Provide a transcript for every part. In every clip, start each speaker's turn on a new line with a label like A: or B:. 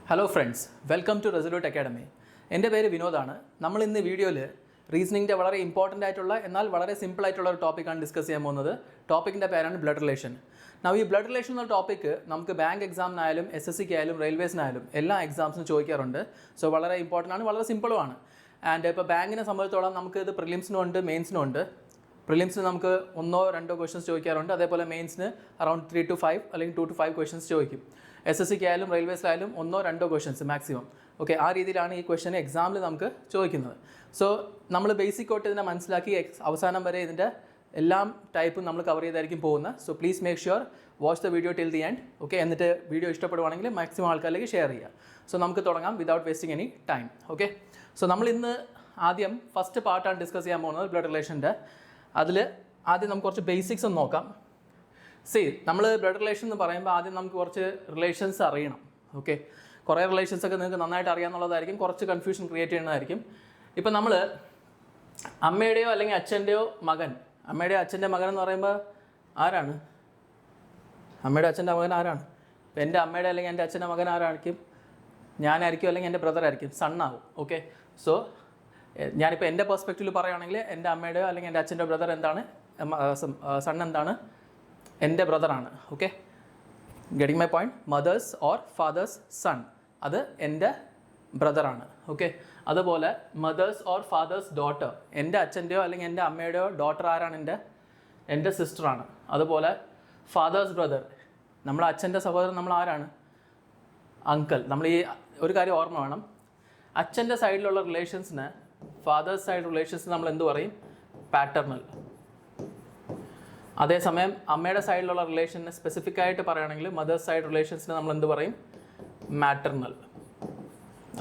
A: Hello friends, welcome to Resolute Academy. എൻ്റെ പേര് വിനോദാണ്. നമ്മൾ ഇന്ന് വീഡിയോയിൽ റീസണിങ്ങിൻ്റെ വളരെ ഇമ്പോർട്ടൻ്റ് ആയിട്ടുള്ള എന്നാൽ വളരെ സിമ്പിൾ ആയിട്ടുള്ള ഒരു ടോപ്പിക്കാണ് ഡിസ്കസ് ചെയ്യാൻ പോകുന്നത്. ടോപ്പിക്കിൻ്റെ പേരാണ് ബ്ലഡ് റിലേഷൻ. ഈ ബ്ലഡ് റിലേഷൻ എന്ന ടോപ്പിക്ക് നമുക്ക് ബാങ്ക് എക്സാമിനായാലും SSCക്ക് ആയാലും റെയിൽവേസിനായാലും എല്ലാ എക്സാംസിനും ചോദിക്കാറുണ്ട്. സോ വളരെ ഇമ്പോർട്ടൻ്റ് ആണ്, വളരെ സിമ്പിളുമാണ്. ആൻഡ് ഇപ്പോൾ ബാങ്കിനെ സംബന്ധിച്ചോളം നമുക്ക് ഇത് പ്രിലിംസിനും ഉണ്ട്, മെയിൻസിനും ഉണ്ട്. പ്രിലിംസിന് നമുക്ക് 1-2 ക്വസ്റ്റ്യൻസ് ചോദിക്കാറുണ്ട്. അതേപോലെ മെയിൻസിന് അറൗണ്ട് 3 to 5 അല്ലെങ്കിൽ 2 to 5 ക്വസ്റ്റ്യൻസ് ചോദിക്കും. SSCക്ക് ആയാലും റെയിൽവേസിലായാലും 1-2 ക്വസ്റ്റ്യൻസ് മാക്സിമം. ഓക്കെ, ആ രീതിയിലാണ് ഈ ക്വസ്റ്റ്യൻ എക്സാമിൽ നമുക്ക് ചോദിക്കുന്നത്. സോ നമ്മൾ ബേസിക് തൊട്ട് ഇതിനെ മനസ്സിലാക്കി അവസാനം വരെ ഇതിൻ്റെ എല്ലാം ടൈപ്പും നമ്മൾ കവർ ചെയ്തായിരിക്കും പോകുന്നത്. So please make sure watch the video till the end. Okay, എന്നിട്ട് വീഡിയോ ഇഷ്ടപ്പെടുവാണെങ്കിൽ മാക്സിമം ആൾക്കാരിലേക്ക് ഷെയർ ചെയ്യുക. സോ നമുക്ക് തുടങ്ങാം without wasting any time. Okay, so നമ്മൾ ഇന്ന് ആദ്യം ഫസ്റ്റ് പാർട്ടാണ് ഡിസ്കസ് ചെയ്യാൻ പോകുന്നത് ബ്ലഡ് റിലേഷൻ്റെ. അതിൽ ആദ്യം നമുക്ക് കുറച്ച് ബേസിക്സ് ഒന്ന് നോക്കാം. നമ്മൾ ബ്ലഡ് റിലേഷൻ എന്ന് പറയുമ്പോൾ ആദ്യം നമുക്ക് കുറച്ച് റിലേഷൻസ് അറിയണം. ഓക്കെ, കുറേ റിലേഷൻസൊക്കെ നിങ്ങൾക്ക് നന്നായിട്ട് അറിയാമെന്നുള്ളതായിരിക്കും, കുറച്ച് കൺഫ്യൂഷൻ ക്രിയേറ്റ് ചെയ്യുന്നതായിരിക്കും. ഇപ്പം നമ്മൾ അമ്മയുടെയോ അല്ലെങ്കിൽ അച്ഛൻ്റെയോ മകൻ, അമ്മയുടെയോ അച്ഛൻ്റെ മകൻ എന്ന് പറയുമ്പോൾ ആരാണ്? അമ്മയുടെ അച്ഛൻ്റെ മകൻ ആരാണ്? ഇപ്പം എൻ്റെ അമ്മയുടെ അല്ലെങ്കിൽ എൻ്റെ അച്ഛൻ്റെ മകൻ ആരായിരിക്കും? ഞാനായിരിക്കും അല്ലെങ്കിൽ എൻ്റെ ബ്രദറായിരിക്കും, സണ്ണാവും. ഓക്കെ, സോ ഞാനിപ്പോൾ എൻ്റെ പെർസ്പെക്റ്റീവിൽ പറയുകയാണെങ്കിൽ എൻ്റെ അമ്മയുടെയോ അല്ലെങ്കിൽ എൻ്റെ അച്ഛൻ്റെ ബ്രദർ എന്താണ്? സൺ എന്താണ്? എൻ്റെ ബ്രദറാണ്. Okay, getting my point? Mother's or father's son, അത് എൻ്റെ ബ്രദറാണ്. ഓക്കെ, അതുപോലെ മദേഴ്സ് ഓർ ഫാദേഴ്സ് ഡോട്ടർ, എൻ്റെ അച്ഛൻ്റെയോ അല്ലെങ്കിൽ എൻ്റെ അമ്മയുടെയോ ഡോട്ടർ ആരാണ്? എൻ്റെ സിസ്റ്ററാണ്. അതുപോലെ ഫാദേഴ്സ് ബ്രദർ, നമ്മളെ അച്ഛൻ്റെ സഹോദരൻ നമ്മൾ ആരാണ്? അങ്കിൾ. നമ്മൾ ഈ ഒരു കാര്യം ഓർമ്മ വേണം, അച്ഛൻ്റെ സൈഡിലുള്ള റിലേഷൻസിന്, ഫാദേഴ്സ് സൈഡ് റിലേഷൻസിന് നമ്മൾ എന്ത് പറയും? പാറ്റർണൽ. അതേസമയം അമ്മയുടെ സൈഡിലുള്ള റിലേഷന് സ്പെസിഫിക് ആയിട്ട് പറയുകയാണെങ്കിൽ മദേഴ്സ് സൈഡ് റിലേഷൻസിന് നമ്മൾ എന്ത് പറയും? മാറ്റർണൽ.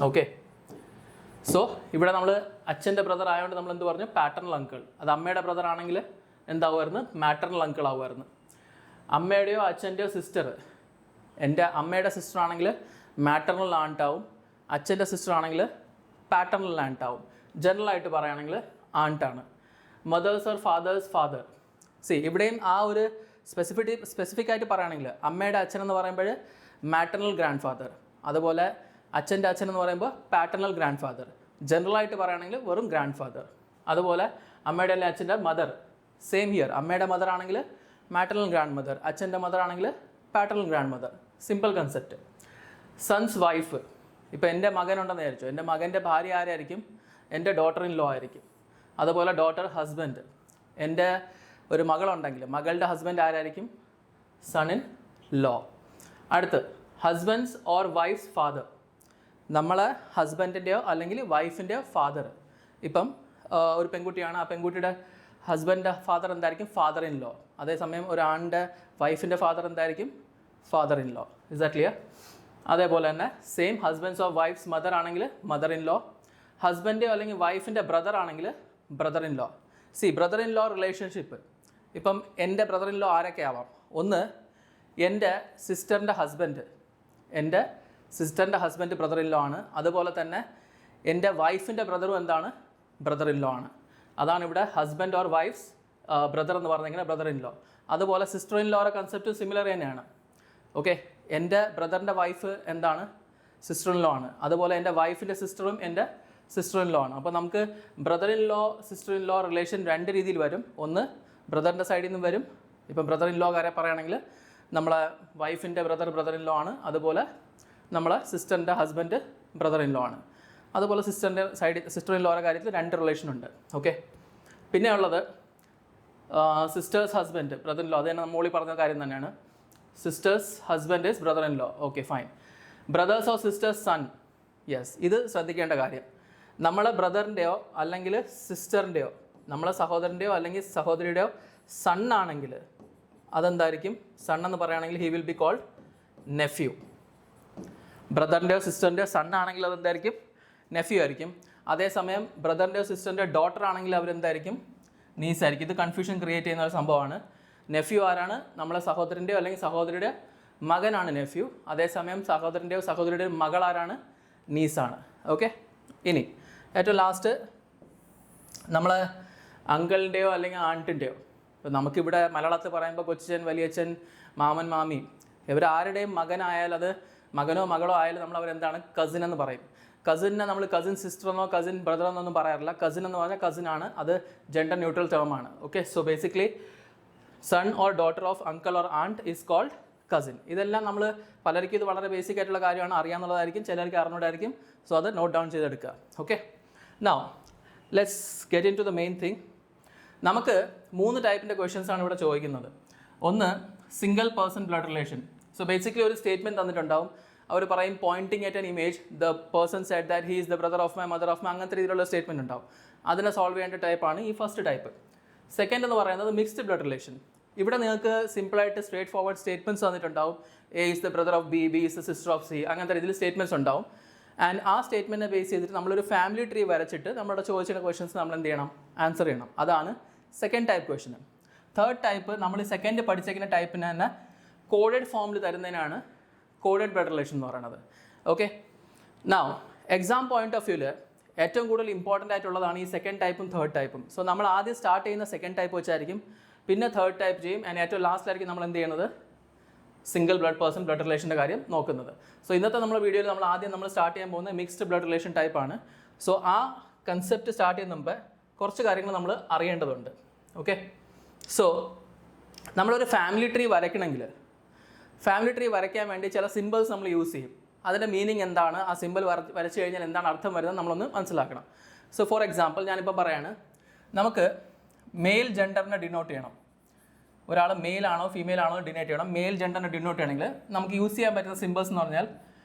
A: ഓക്കെ, സോ ഇവിടെ നമ്മൾ അച്ഛൻ്റെ ബ്രദർ ആയതുകൊണ്ട് നമ്മൾ എന്ത് പറഞ്ഞു? പാറ്റർണൽ അങ്കിൾ. അത് അമ്മയുടെ ബ്രദർ ആണെങ്കിൽ എന്താവുമായിരുന്നു? മാറ്റർണൽ അങ്കിൾ ആവുമായിരുന്നു. അമ്മയുടെയോ അച്ഛൻ്റെയോ സിസ്റ്റർ, എൻ്റെ അമ്മയുടെ സിസ്റ്റർ ആണെങ്കിൽ മാറ്റർണൽ ആൻറ്റ് ആവും, അച്ഛൻ്റെ സിസ്റ്റർ ആണെങ്കിൽ പാറ്റർണൽ ആൻറ്റ് ആവും. ജനറലായിട്ട് പറയുകയാണെങ്കിൽ ആൻറ്റാണ്. Mother's or father's father. ഇവിടെയും ആ ഒരു സ്പെസിഫിക് ആയിട്ട് പറയുകയാണെങ്കിൽ അമ്മയുടെ അച്ഛൻ എന്ന് പറയുമ്പോൾ മാറ്റർണൽ ഗ്രാൻഡ് ഫാദർ, അതുപോലെ അച്ഛൻ്റെ അച്ഛൻ എന്ന് പറയുമ്പോൾ പാറ്റർണൽ ഗ്രാൻഡ് ഫാദർ. ജനറലായിട്ട് പറയുകയാണെങ്കിൽ വെറും ഗ്രാൻഡ് ഫാദർ. അതുപോലെ അമ്മയുടെ അല്ലെങ്കിൽ അച്ഛൻ്റെ മദർ, സെയിം ഹിയർ. അമ്മയുടെ മദർ ആണെങ്കിൽ മാറ്റർണൽ ഗ്രാൻഡ് മദർ, അച്ഛൻ്റെ മദർ ആണെങ്കിൽ paternal grandmother. Simple concept. Son's wife, ഇപ്പോൾ എൻ്റെ മകനുണ്ടെന്ന് വിചാരിച്ചു, എൻ്റെ മകൻ്റെ ഭാര്യ ആരായിരിക്കും? എൻ്റെ ഡോട്ടർ ഇൻ ലോ ആയിരിക്കും. അതുപോലെ ഡോട്ടർ ഹസ്ബൻഡ്, എൻ്റെ ഒരു മകളുണ്ടെങ്കിൽ മകളുടെ ഹസ്ബൻഡ് ആരായിരിക്കും? Son in law. അടുത്ത് ഹസ്ബൻഡ്സ് ഓർ വൈഫ്സ് ഫാദർ, നമ്മളെ ഹസ്ബൻഡിൻ്റെയോ അല്ലെങ്കിൽ വൈഫിൻ്റെയോ ഫാദർ. ഇപ്പം ഒരു പെൺകുട്ടിയാണ്, ആ പെൺകുട്ടിയുടെ ഹസ്ബൻഡിൻ്റെ ഫാദർ എന്തായിരിക്കും? Father in law. അതേസമയം ഒരു ആണിൻ്റെ വൈഫിൻ്റെ ഫാദർ എന്തായിരിക്കും? Father in law. Is that clear? അതേപോലെ തന്നെ same husband's of wife's mother ആണെങ്കിൽ മദർ ഇൻ ലോ, ഹസ്ബൻഡോ അല്ലെങ്കിൽ വൈഫിൻ്റെ ബ്രദർ ആണെങ്കിൽ brother in law. Brother in law relationship, ഇപ്പം എൻ്റെ ബ്രദർ ഇൻ ലോ ആരൊക്കെ ആവാം? ഒന്ന്, എൻ്റെ സിസ്റ്ററിൻ്റെ ഹസ്ബൻഡ്, എൻ്റെ സിസ്റ്ററിൻ്റെ ഹസ്ബൻഡ് ബ്രദർ ഇൻ ലോ ആണ്. അതുപോലെ തന്നെ എൻ്റെ വൈഫിൻ്റെ ബ്രദറും എന്താണ്? ബ്രദർ ഇൻ ലോ ആണ്. അതാണ് ഇവിടെ ഹസ്ബൻഡ് ഓർ വൈഫ്സ് ബ്രദർ എന്ന് പറഞ്ഞെങ്കിൽ ബ്രദർ ഇൻ ലോ. അതുപോലെ സിസ്റ്റർ ഇൻ ലോയുടെ കൺസെപ്റ്റ് സിമിലർ തന്നെയാണ്. ഓക്കെ, എൻ്റെ ബ്രദറിൻ്റെ വൈഫ് എന്താണ്? സിസ്റ്റർ ഇൻ ലോ ആണ്. അതുപോലെ എൻ്റെ വൈഫിൻ്റെ സിസ്റ്ററും എൻ്റെ സിസ്റ്റർ ഇൻ ലോ ആണ്. അപ്പോൾ നമുക്ക് brother in law sister in law relation രണ്ട് രീതിയിൽ വരും. ഒന്ന് ബ്രദറിൻ്റെ സൈഡിൽ നിന്നും വരും. ഇപ്പം ബ്രദർ ഇൻ ലോ കാര്യം പറയുകയാണെങ്കിൽ നമ്മളെ വൈഫിൻ്റെ ബ്രദർ ഇൻ ലോ ആണ്. അതുപോലെ നമ്മളെ സിസ്റ്ററിൻ്റെ ഹസ്ബൻഡ് ബ്രദർ ഇൻ ലോ ആണ്. അതുപോലെ സിസ്റ്റർ ഇൻ ലോയുടെ കാര്യത്തിൽ രണ്ട് റിലേഷൻ ഉണ്ട്. ഓക്കെ, പിന്നെ ഉള്ളത് sister's husband brother in law. അത് തന്നെ നമ്മൾ പറഞ്ഞ കാര്യം തന്നെയാണ്. Sister's husband is brother in law. Okay, fine. Brother's or sister's son, yes, ഇത് ശ്രദ്ധിക്കേണ്ട കാര്യം. നമ്മളെ ബ്രദറിൻ്റെയോ അല്ലെങ്കിൽ സിസ്റ്ററിൻ്റെയോ, നമ്മളെ സഹോദരൻ്റെയോ അല്ലെങ്കിൽ സഹോദരിയുടെയോ സൺ ആണെങ്കിൽ അതെന്തായിരിക്കും? സൺ എന്ന് പറയുകയാണെങ്കിൽ he will be called nephew. ബ്രദറിൻ്റെയോ സിസ്റ്ററിൻ്റെയോ സൺ ആണെങ്കിൽ അതെന്തായിരിക്കും? നെഫ്യൂ ആയിരിക്കും. അതേസമയം ബ്രദറിൻ്റെയോ സിസ്റ്ററിൻ്റെയോ ഡോട്ടർ ആണെങ്കിൽ അവരെന്തായിരിക്കും? നീസ് ആയിരിക്കും. ഇത് കൺഫ്യൂഷൻ ക്രിയേറ്റ് ചെയ്യുന്ന ഒരു സംഭവമാണ്. നെഫ്യൂ ആരാണ്? നമ്മളെ സഹോദരൻ്റെയോ അല്ലെങ്കിൽ സഹോദരിയുടെ മകനാണ് നെഫ്യൂ. അതേസമയം സഹോദരൻ്റെയോ സഹോദരിയുടെ മകൾ ആരാണ്? നീസാണ്. ഓക്കെ, ഇനി ഏറ്റവും ലാസ്റ്റ് നമ്മളെ അങ്കിളിൻ്റെയോ അല്ലെങ്കിൽ ആൻറ്റിൻ്റെയോ. ഇപ്പോൾ നമുക്കിവിടെ മലയാളത്തിൽ പറയുമ്പോൾ കൊച്ചച്ഛൻ, വലിയച്ഛൻ, മാമൻ, മാമി, ഇവരാരുടെയും മകനായാൽ അത് മകനോ മകളോ ആയാലും നമ്മൾ അവരെന്താണ് കസിൻ എന്ന് പറയും. കസിനെ നമ്മൾ കസിൻ സിസ്റ്ററെന്നോ കസിൻ ബ്രദറെന്നോ ഒന്നും പറയാറില്ല. കസിൻ എന്ന് പറഞ്ഞാൽ കസിൻ ആണ്, അത് ജെൻഡർ ന്യൂട്രൽ ടേം ആണ്. Okay, so basically son or daughter of uncle or aunt is called cousin. ഇതെല്ലാം നമ്മൾ പലർക്കും ഇത് വളരെ ബേസിക് ആയിട്ടുള്ള കാര്യമാണ്, അറിയാമെന്നുള്ളതായിരിക്കും, ചിലർക്ക് അറിഞ്ഞൂടായിരിക്കും. സോ അത് നോട്ട് ഡൗൺ ചെയ്തെടുക്കുക. Okay, now let's get in to the main thing. നമുക്ക് 3 ടൈപ്പിൻ്റെ ക്വസ്റ്റ്യൻസ് ആണ് ഇവിടെ ചോദിക്കുന്നത്. ഒന്ന് single person blood relation. So basically ഒരു സ്റ്റേറ്റ്മെൻറ്റ് തന്നിട്ടുണ്ടാവും. അവർ പറയും pointing at an image the person said that he is the brother of my mother of my, അങ്ങനത്തെ രീതിയിലുള്ള സ്റ്റേറ്റ്മെൻറ്റ് ഉണ്ടാവും. അതിനെ സോൾവ് ചെയ്യേണ്ട ടൈപ്പാണ് ഈ ഫസ്റ്റ് ടൈപ്പ്. സെക്കൻഡ് എന്ന് പറയുന്നത് മിക്സ്ഡ് ബ്ലഡ് റിലേഷൻ. ഇവിടെ നിങ്ങൾക്ക് സിമ്പിളായിട്ട് സ്ട്രേറ്റ് ഫോർവേഡ് സ്റ്റേറ്റ്മെൻറ്റ്സ് തന്നിട്ടുണ്ടാവും. A is the brother of B, B is the sister of C, അങ്ങനത്തെ രീതിയിൽ സ്റ്റേറ്റ്മെൻറ്റ്സ് ഉണ്ടാവും. ആൻഡ് ആ സ്റ്റേറ്റ്മെൻറ്റിനെ ബേസ് ചെയ്തിട്ട് നമ്മളൊരു ഫാമിലി ട്രീ വരച്ചിട്ട് നമ്മുടെ ചോദിച്ച ക്വസ്റ്റൻസ് നമ്മൾ എന്ത് ചെയ്യണം, ആൻസർ ചെയ്യണം. അതാണ് second type question. Third type നമ്മൾ സെക്കൻഡ് പഠിച്ചേക്കുന്ന ടൈപ്പിന് തന്നെ കോഡഡ് ഫോമിൽ തരുന്നതിനാണ് കോഡഡ് ബ്ലഡ് റിലേഷൻ എന്ന് പറയുന്നത്. Okay, now exam point of വ്യൂവിൽ ഏറ്റവും കൂടുതൽ ഇമ്പോർട്ടൻ്റ് ആയിട്ടുള്ളതാണ് ഈ സെക്കൻഡ് ടൈപ്പും തേർഡ് ടൈപ്പും. സോ നമ്മൾ ആദ്യം സ്റ്റാർട്ട് ചെയ്യുന്ന സെക്കൻഡ് ടൈപ്പ് വെച്ചായിരിക്കും, പിന്നെ തേർഡ് ടൈപ്പ് ചെയ്യും, ആൻഡ് ഏറ്റവും ലാസ്റ്റിലായിരിക്കും നമ്മൾ എന്ത് ചെയ്യുന്നത്, സിംഗിൾ ബ്ലഡ് പേഴ്സൺ ബ്ലഡ് റിലേഷൻ്റെ കാര്യം നോക്കുന്നത്. സോ ഇന്നത്തെ നമ്മുടെ വീഡിയോയിൽ നമ്മൾ ആദ്യം സ്റ്റാർട്ട് ചെയ്യാൻ പോകുന്നത് മിക്സ്ഡ് ബ്ലഡ് റിലേഷൻ ടൈപ്പാണ്. സോ ആ കൺസെപ്റ്റ് സ്റ്റാർട്ട് ചെയ്യുന്ന മുമ്പ് കുറച്ച് കാര്യങ്ങൾ നമ്മൾ അറിയേണ്ടതുണ്ട്. ഓക്കെ, സോ നമ്മളൊരു ഫാമിലി ട്രീ വരയ്ക്കണമെങ്കിൽ ഫാമിലി ട്രീ വരയ്ക്കാൻ വേണ്ടി ചില സിമ്പിൾസ് നമ്മൾ യൂസ് ചെയ്യും. അതിൻ്റെ മീനിങ് എന്താണ്, ആ സിമ്പിൾ വരച്ച് കഴിഞ്ഞാൽ എന്താണ് അർത്ഥം വരുന്നത് നമ്മളൊന്ന് മനസ്സിലാക്കണം. സോ ഫോർ എക്സാമ്പിൾ ഞാനിപ്പോൾ പറയാണ്, നമുക്ക് മെയിൽ ജെൻഡറിനെ ഡിനോട്ട് ചെയ്യണം. ഒരാൾ മെയിൽ ആണോ ഫീമെയിൽ ആണോ ഡിനോട്ട് ചെയ്യണം. മെയിൽ ജെൻഡറിനെ ഡിനോട്ട് ചെയ്യണമെങ്കിൽ നമുക്ക് യൂസ് ചെയ്യാൻ പറ്റുന്ന സിമ്പിൾസ് എന്ന് പറഞ്ഞാൽ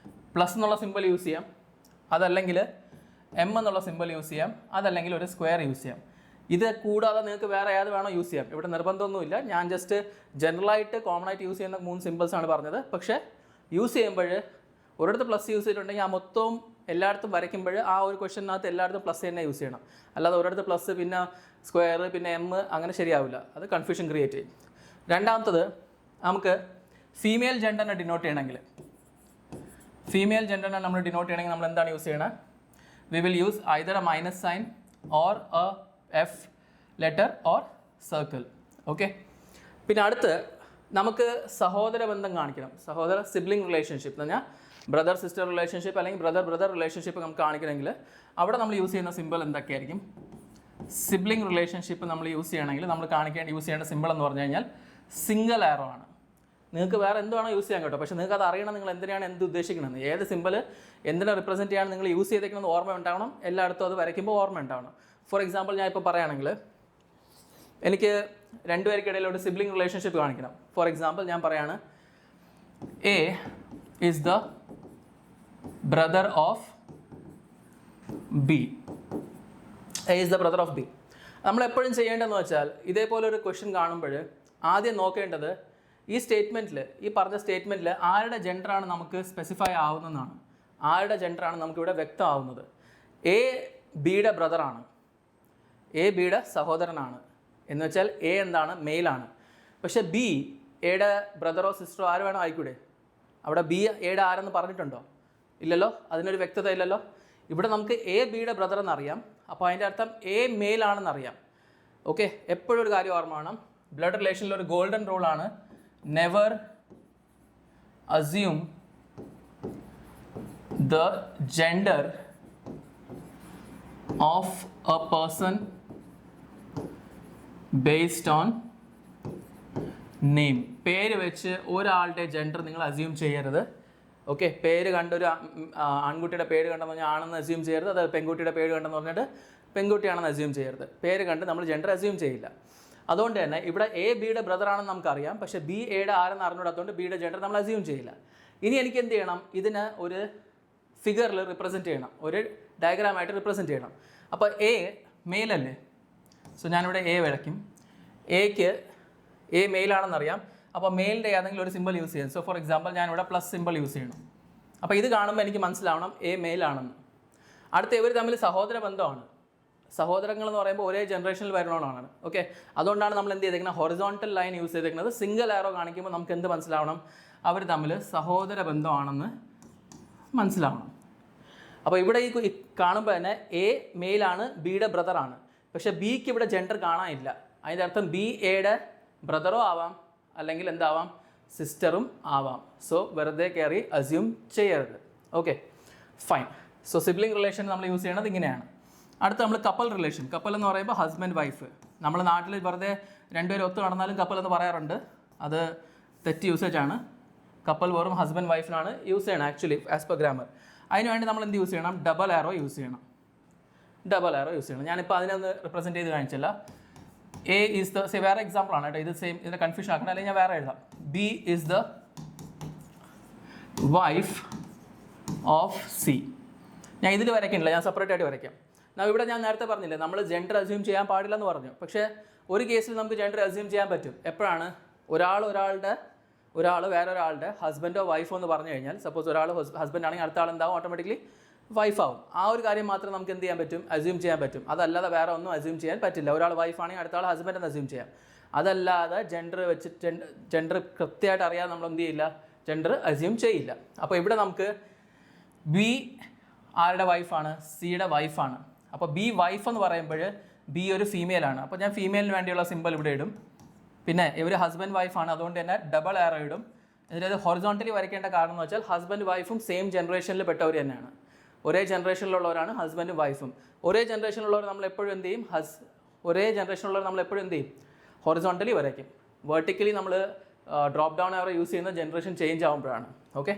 A: പ്ലസ് എന്നുള്ള സിമ്പിൾ യൂസ് ചെയ്യാം, അതല്ലെങ്കിൽ എം എന്നുള്ള സിമ്പിൾ യൂസ് ചെയ്യാം, അതല്ലെങ്കിൽ ഒരു സ്ക്വയർ യൂസ് ചെയ്യാം. ഇത് കൂടാതെ നിങ്ങൾക്ക് വേറെ ഏത് വേണോ യൂസ് ചെയ്യാം, ഇവിടെ നിർബന്ധമൊന്നുമില്ല. ഞാൻ ജസ്റ്റ് ജനറലായിട്ട് കോമൺ ആയിട്ട് യൂസ് ചെയ്യുന്ന 3 സിമ്പിൾസ് ആണ് പറഞ്ഞത്. പക്ഷേ യൂസ് ചെയ്യുമ്പോൾ ഒരിടത്ത് പ്ലസ് യൂസ് ചെയ്തിട്ടുണ്ടെങ്കിൽ ആ മൊത്തവും എല്ലായിടത്തും വരയ്ക്കുമ്പോൾ ആ ഒരു ക്വസ്റ്റ്യനകത്ത് എല്ലായിടത്തും പ്ലസ് തന്നെ യൂസ് ചെയ്യണം. അല്ലാതെ ഒരിടത്ത് പ്ലസ് പിന്നെ സ്ക്വയർ പിന്നെ എം അങ്ങനെ ശരിയാവില്ല, അത് കൺഫ്യൂഷൻ ക്രിയേറ്റ് ചെയ്യും. രണ്ടാമത്തത്, നമുക്ക് ഫീമെയിൽ ജെൻഡറിനെ ഡിനോട്ട് ചെയ്യണമെങ്കിൽ നമ്മൾ ഡിനോട്ട് ചെയ്യണമെങ്കിൽ നമ്മൾ എന്താണ് യൂസ് ചെയ്യണത്, we will use either A minus sign or A F letter or circle. Okay, പിന്നെ അടുത്ത് നമുക്ക് സഹോദര ബന്ധം കാണിക്കണം. സഹോദര സിബ്ലിംഗ് റിലേഷൻഷിപ്പ് എന്ന് പറഞ്ഞാൽ ബ്രദർ സിസ്റ്റർ റിലേഷൻഷിപ്പ് അല്ലെങ്കിൽ ബ്രദർ റിലേഷൻഷിപ്പ് നമുക്ക് കാണിക്കണമെങ്കിൽ അവിടെ നമ്മൾ യൂസ് ചെയ്യുന്ന സിമ്പിൾ എന്തൊക്കെയായിരിക്കും. സിബ്ലിംഗ് റിലേഷൻഷിപ്പ് നമ്മൾ യൂസ് ചെയ്യണമെങ്കിൽ നമ്മൾ യൂസ് ചെയ്യേണ്ട സിമ്പിൾ എന്ന് പറഞ്ഞു കഴിഞ്ഞാൽ സിംഗിൾ ആരോ ആണ്. നിങ്ങൾക്ക് വേറെ എന്തുവാണോ യൂസ് ചെയ്യാൻ കേട്ടോ, പക്ഷേ നിങ്ങൾക്ക് അത് അറിയണം നിങ്ങൾ എന്തിനാണ് എന്ത് ഉദ്ദേശിക്കണമെന്ന്, ഏത് സിമ്പിൾ എന്തിനെ റിപ്രസെൻറ്റ് ചെയ്യാൻ നിങ്ങൾ യൂസ് ചെയ്തേക്കണമെന്ന് ഓർമ്മ ഉണ്ടാവണം. എല്ലായിടത്തും അത് വരയ്ക്കുമ്പോൾ ഓർമ്മ ഉണ്ടാവണം. ഫോർ എക്സാമ്പിൾ ഞാൻ ഇപ്പോൾ പറയുകയാണെങ്കിൽ എനിക്ക് രണ്ടുപേർക്കിടയിൽ ഒരു സിബ്ലിംഗ് റിലേഷൻഷിപ്പ് കാണിക്കണം. ഫോർ എക്സാമ്പിൾ ഞാൻ പറയാണ്, A is the brother of B. A is the brother of B. നമ്മൾ എപ്പോഴും ചെയ്യേണ്ടതെന്ന് വെച്ചാൽ ഇതേപോലെ ഒരു ക്വസ്റ്റ്യൻ കാണുമ്പോൾ ആദ്യം നോക്കേണ്ടത് ഈ സ്റ്റേറ്റ്മെൻറ്റിൽ, ഈ പറഞ്ഞ സ്റ്റേറ്റ്മെൻറ്റിൽ ആരുടെ ജെൻഡറാണ് നമുക്ക് സ്പെസിഫൈ ആവുന്നതെന്നാണ്. ആരുടെ ജെൻഡറാണ് നമുക്കിവിടെ വ്യക്തമാവുന്നത്. എ ബിയുടെ ബ്രദറാണ്, എ ബിയുടെ സഹോദരനാണ് എന്ന് വെച്ചാൽ എ എന്താണ്, മെയിലാണ്. പക്ഷേ ബി എയുടെ ബ്രദറോ സിസ്റ്ററോ ആര് വേണോ ആയിക്കൂടെ. അവിടെ ബി എയുടെ ആരെന്ന് പറഞ്ഞിട്ടുണ്ടോ, ഇല്ലല്ലോ, അതിനൊരു വ്യക്തത ഇല്ലല്ലോ. ഇവിടെ നമുക്ക് എ ബിയുടെ ബ്രദർ എന്നറിയാം, അപ്പോൾ അതിൻ്റെ അർത്ഥം എ മെയിലാണെന്നറിയാം. ഓക്കെ, എപ്പോഴും ഒരു കാര്യം ഓർമ്മ വേണം, ബ്ലഡ് റിലേഷനിൽ ഒരു ഗോൾഡൻ റൂളാണ്, never assume the gender of a person based on name. പേര് വെച്ച് ഒരാളുടെ ജെൻഡർ നിങ്ങൾ അസ്യൂം ചെയ്യരുത്. ഓക്കെ, പേര് കണ്ടൊരു ആൺകുട്ടിയുടെ പേര് കണ്ടെന്ന് പറഞ്ഞാൽ ആണെന്ന് അസ്യൂം ചെയ്യരുത്, അത് പെൺകുട്ടിയുടെ പേര് കണ്ടെന്ന് പറഞ്ഞിട്ട് പെൺകുട്ടിയാണെന്ന് അസ്യൂം ചെയ്യരുത്. പേര് കണ്ട് നമ്മൾ ജെൻഡർ അസ്യൂം ചെയ്യില്ല. അതുകൊണ്ട് തന്നെ ഇവിടെ എ ബിയുടെ ബ്രദറാണെന്ന് നമുക്കറിയാം, പക്ഷേ ബി എയുടെ ആരെന്ന് അറിഞ്ഞൂടാത്തതുകൊണ്ട് ബിയുടെ ജെൻഡർ നമ്മൾ അസ്യൂം ചെയ്യില്ല. ഇനി എനിക്ക് എന്ത് ചെയ്യണം, ഇതിന് ഒരു ഫിഗറിൽ റിപ്രസെൻറ്റ് ചെയ്യണം, ഒരു ഡയഗ്രാമായിട്ട് റിപ്രസെൻറ്റ് ചെയ്യണം. അപ്പോൾ എ മെയിലല്ലേ, സോ ഞാനിവിടെ എ വരയ്ക്കും. എക്ക് എ മെയിലാണെന്നറിയാം, അപ്പോൾ മെയിലിൻ്റെ ഏതെങ്കിലും ഒരു സിമ്പിൾ യൂസ് ചെയ്യാം. സോ ഫോർ എക്സാമ്പിൾ ഞാനിവിടെ പ്ലസ് സിമ്പിൾ യൂസ് ചെയ്യണം. അപ്പോൾ ഇത് കാണുമ്പോൾ എനിക്ക് മനസ്സിലാവണം എ മെയിലാണെന്ന്. അടുത്ത ഇവർ തമ്മിൽ സഹോദര ബന്ധമാണ്. സഹോദരങ്ങൾ എന്ന് പറയുമ്പോൾ ഒരേ ജനറേഷനിൽ വരണോന്നാണ്. ഓക്കെ, അതുകൊണ്ടാണ് നമ്മൾ എന്ത് ചെയ്തേക്കുന്നത്, ഹൊറിസോണ്ടൽ ലൈൻ യൂസ് ചെയ്തേക്കുന്നത്. സിംഗിൾ ആരോ കാണിക്കുമ്പോൾ നമുക്ക് എന്ത് മനസ്സിലാവണം, അവർ തമ്മിൽ സഹോദര ബന്ധമാണെന്ന് മനസ്സിലാവണം. അപ്പോൾ ഇവിടെ ഈ കാണുമ്പോൾ തന്നെ എ മെയിലാണ്, ബിയുടെ ബ്രദറാണ്. പക്ഷേ ബിക്ക് ഇവിടെ ജെൻഡർ കാണാനില്ല. അതിൻ്റെ അർത്ഥം ബി എയുടെ ബ്രദറോ ആവാം, അല്ലെങ്കിൽ എന്താവാം, സിസ്റ്ററും ആവാം. സോ വെറുതെ കയറി അസ്യൂം ചെയ്യരുത്. Okay, fine. So sibling relation നമ്മൾ യൂസ് ചെയ്യണത് ഇങ്ങനെയാണ്. അടുത്ത നമ്മൾ കപ്പൽ റിലേഷൻ. കപ്പൽ എന്ന് പറയുമ്പോൾ ഹസ്ബൻഡ് വൈഫ്. നമ്മുടെ നാട്ടിൽ വെറുതെ രണ്ടുപേരും ഒത്തു നടന്നാലും കപ്പൽ എന്ന് പറയാറുണ്ട്. അത് തെറ്റ് യൂസേജ് ആണ്. കപ്പൽ വെറും ഹസ്ബൻഡ് വൈഫിനാണ് യൂസ് ചെയ്യണം ആക്ച്വലി ആസ് പെർ ഗ്രാമർ. അതിനുവേണ്ടി നമ്മൾ എന്ത് യൂസ് ചെയ്യണം? ഡബിൾ ആരോ യൂസ് ചെയ്യണം. ഡബിൾ ആരോ യൂസ് ചെയ്യണം. ഞാനിപ്പോൾ അതിനൊന്ന് റിപ്രസെൻറ്റ് ചെയ്ത് കാണിച്ചില്ല. എ ഈസ് ദ വേറെ എക്സാമ്പിൾ ആണ് കേട്ടോ, ഇത് സെയിം, ഇതിനെ കൺഫ്യൂഷൻ ആക്കണം, അല്ലെങ്കിൽ ഞാൻ വേറെ എഴുതാം. B is the wife of C. ഞാൻ ഇതിൽ വരയ്ക്കുന്നില്ല, ഞാൻ സെപ്പറേറ്റ് ആയിട്ട് വരയ്ക്കാം. ഇവിടെ ഞാൻ നേരത്തെ പറഞ്ഞില്ലേ, നമ്മൾ ജെൻഡർ അസ്യൂം ചെയ്യാൻ പാടില്ലെന്ന് പറഞ്ഞു. പക്ഷേ ഒരു കേസിൽ നമുക്ക് ജെൻഡർ അസ്യൂം ചെയ്യാൻ പറ്റും. എപ്പോഴാണ്? ഒരാൾ വേറൊരാളുടെ ഹസ്ബൻഡോ വൈഫോ എന്ന് പറഞ്ഞു കഴിഞ്ഞാൽ, സപ്പോസ് ഒരാൾ ഹസ്ബൻഡ് ആണെങ്കിൽ അടുത്ത ആൾ എന്താവും? ഓട്ടോമാറ്റിക്കലി വൈഫാവും. ആ ഒരു കാര്യം മാത്രം നമുക്ക് എന്ത് ചെയ്യാൻ പറ്റും? അസ്യൂം ചെയ്യാൻ പറ്റും. അതല്ലാതെ വേറെ ഒന്നും അസ്യൂം ചെയ്യാൻ പറ്റില്ല. ഒരാൾ വൈഫാണെങ്കിൽ അടുത്ത ആൾ ഹസ്ബൻഡ് എന്ന് അസ്യൂം ചെയ്യാം. അതല്ലാതെ ജെൻഡർ കൃത്യമായിട്ട് അറിയാതെ നമ്മൾ എന്ത് ചെയ്യില്ല? ജെൻഡർ അസ്യൂം ചെയ്യില്ല. അപ്പോൾ ഇവിടെ നമുക്ക് ബി ആരുടെ വൈഫാണ്? സിയുടെ വൈഫാണ്. അപ്പോൾ ബി വൈഫ് എന്ന് പറയുമ്പോൾ ബി ഒരു ഫീമെയിലാണ്. അപ്പോൾ ഞാൻ ഫീമെയിലിന് വേണ്ടിയുള്ള സിമ്പിൾ ഇവിടെ ഇടും. പിന്നെ ഇവർ ഹസ്ബൻഡ് വൈഫാണ്, അതുകൊണ്ട് തന്നെ ഡബിൾ ആരോ ഇടും. എന്നിട്ട് ഹൊറിസോണ്ടലി വരയ്ക്കേണ്ട കാരണം എന്ന് വെച്ചാൽ ഹസ്ബൻഡ് വൈഫും സെയിം ജനറേഷനിൽ പെട്ടവർ തന്നെയാണ്. ഒരേ ജനറേഷനിലുള്ളവരാണ് ഹസ്ബൻഡും വൈഫും. ഒരേ ജനറേഷനിലുള്ളവർ നമ്മൾ എപ്പോഴും എന്ത് ചെയ്യും? ഹൊറിസോണ്ടലി വരയ്ക്കും. വെർട്ടിക്കലി നമ്മൾ ഡ്രോപ്പ് ഡൗൺ ആരോ യൂസ് ചെയ്യുന്ന ജനറേഷൻ ചേഞ്ച് ആകുമ്പോഴാണ്. Okay,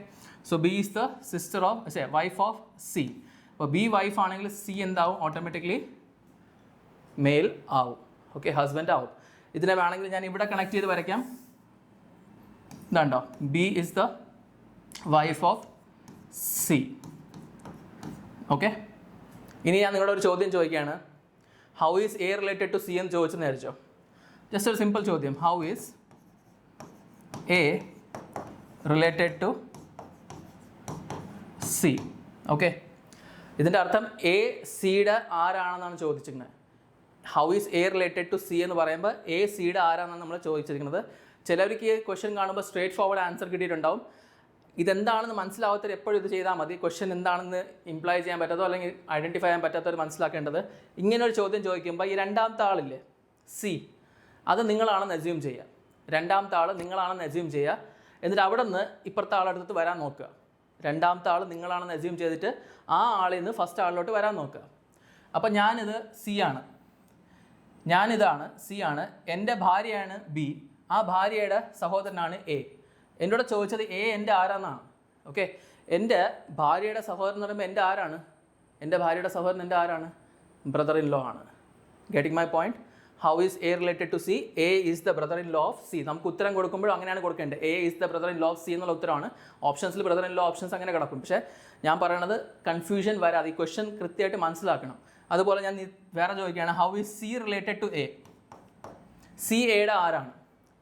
A: so B is the sister of wife of C. അപ്പോൾ ബി വൈഫ് ആണെങ്കിൽ സി എന്താവും? ഓട്ടോമാറ്റിക്കലി മെയിൽ ആവും. ഓക്കെ, ഹസ്ബൻഡ് ആവും. ഇതിനെ വേണമെങ്കിൽ ഞാൻ ഇവിടെ കണക്ട് ചെയ്ത് വരയ്ക്കാം. ഇതുണ്ടോ? B is the wife of C. Okay, ഇനി ഞാൻ നിങ്ങളോട് ഒരു ചോദ്യം ചോദിക്കുകയാണ്. How is A related to C എന്ന് ചോദിച്ചെന്ന് വിചാരിച്ചോ. ജസ്റ്റ് ഒരു സിമ്പിൾ ചോദ്യം. How is A related to C? Okay, ഇതിൻ്റെ അർത്ഥം എ സിയുടെ ആരാണെന്നാണ് ചോദിച്ചിരിക്കുന്നത്. How is A related to C എന്ന് പറയുമ്പോൾ എ സിയുടെ ആരാണെന്നാണ് നമ്മൾ ചോദിച്ചിരിക്കുന്നത്. ചിലവർക്ക് ഈ ക്വസ്റ്റ്യൻ കാണുമ്പോൾ സ്ട്രേറ്റ് ഫോർവേഡ് ആൻസർ കിട്ടിയിട്ടുണ്ടാവും. ഇതെന്താണെന്ന് മനസ്സിലാവാത്തവർ എപ്പോഴും ഇത് ചെയ്താൽ മതി. ക്വസ്റ്റ്യൻ എന്താണെന്ന് ഇംപ്ലൈ ചെയ്യാൻ പറ്റാത്തോ അല്ലെങ്കിൽ ഐഡൻറ്റിഫൈ ചെയ്യാൻ പറ്റാത്തവർ മനസ്സിലാക്കേണ്ടത്, ഇങ്ങനൊരു ചോദ്യം ചോദിക്കുമ്പോൾ ഈ രണ്ടാമത്തെ ആളില്ലേ സി, അത് നിങ്ങളാണെന്ന് അസ്യൂം ചെയ്യുക. രണ്ടാമത്തെ ആൾ നിങ്ങളാണെന്ന് അസ്യൂം ചെയ്യുക. എന്നിട്ട് അവിടെ നിന്ന് ഇപ്പുറത്തെ ആളെടുത്ത് വരാൻ നോക്കുക. രണ്ടാമത്തെ ആൾ നിങ്ങളാണെന്ന് അസ്യൂം ചെയ്തിട്ട് ആ ആളിൽ നിന്ന് ഫസ്റ്റ് ആളിലോട്ട് വരാൻ നോക്കുക. അപ്പം ഞാനിത് സി ആണ്, ഞാനിതാണ് സി ആണ്, എൻ്റെ ഭാര്യയാണ് ബി, ആ ഭാര്യയുടെ സഹോദരനാണ് എ. എന്നോട് ചോദിച്ചത് എ എൻ്റെ ആരാന്നാണ്. ഓക്കെ, എൻ്റെ ഭാര്യയുടെ സഹോദരൻ എന്ന് പറയുമ്പോൾ എൻ്റെ ആരാണ്? എൻ്റെ ഭാര്യയുടെ സഹോദരൻ എൻ്റെ ആരാണ്? ബ്രദർ ഇൻ ലോ ആണ്. Getting my point? How is A related to C? A is the brother in law of C. നമുക്ക് ഉത്തരം കൊടുക്കുമ്പോഴും അങ്ങനെയാണ് കൊടുക്കേണ്ടത്. A is the brother in law of C എന്നുള്ള ഉത്തരമാണ്. ഓപ്ഷൻസിൽ ബ്രദർ ഇൻ ലോ ഓപ്ഷൻസ് അങ്ങനെ കിടക്കും. പക്ഷേ ഞാൻ പറയണത് കൺഫ്യൂഷൻ വരാതെ ഈ ക്വസ്റ്റ്യൻ കൃത്യമായിട്ട് മനസ്സിലാക്കണം. അതുപോലെ ഞാൻ വേറെ ചോദിക്കുകയാണ്, how is C related to A? C എയുടെ ആരാണ്?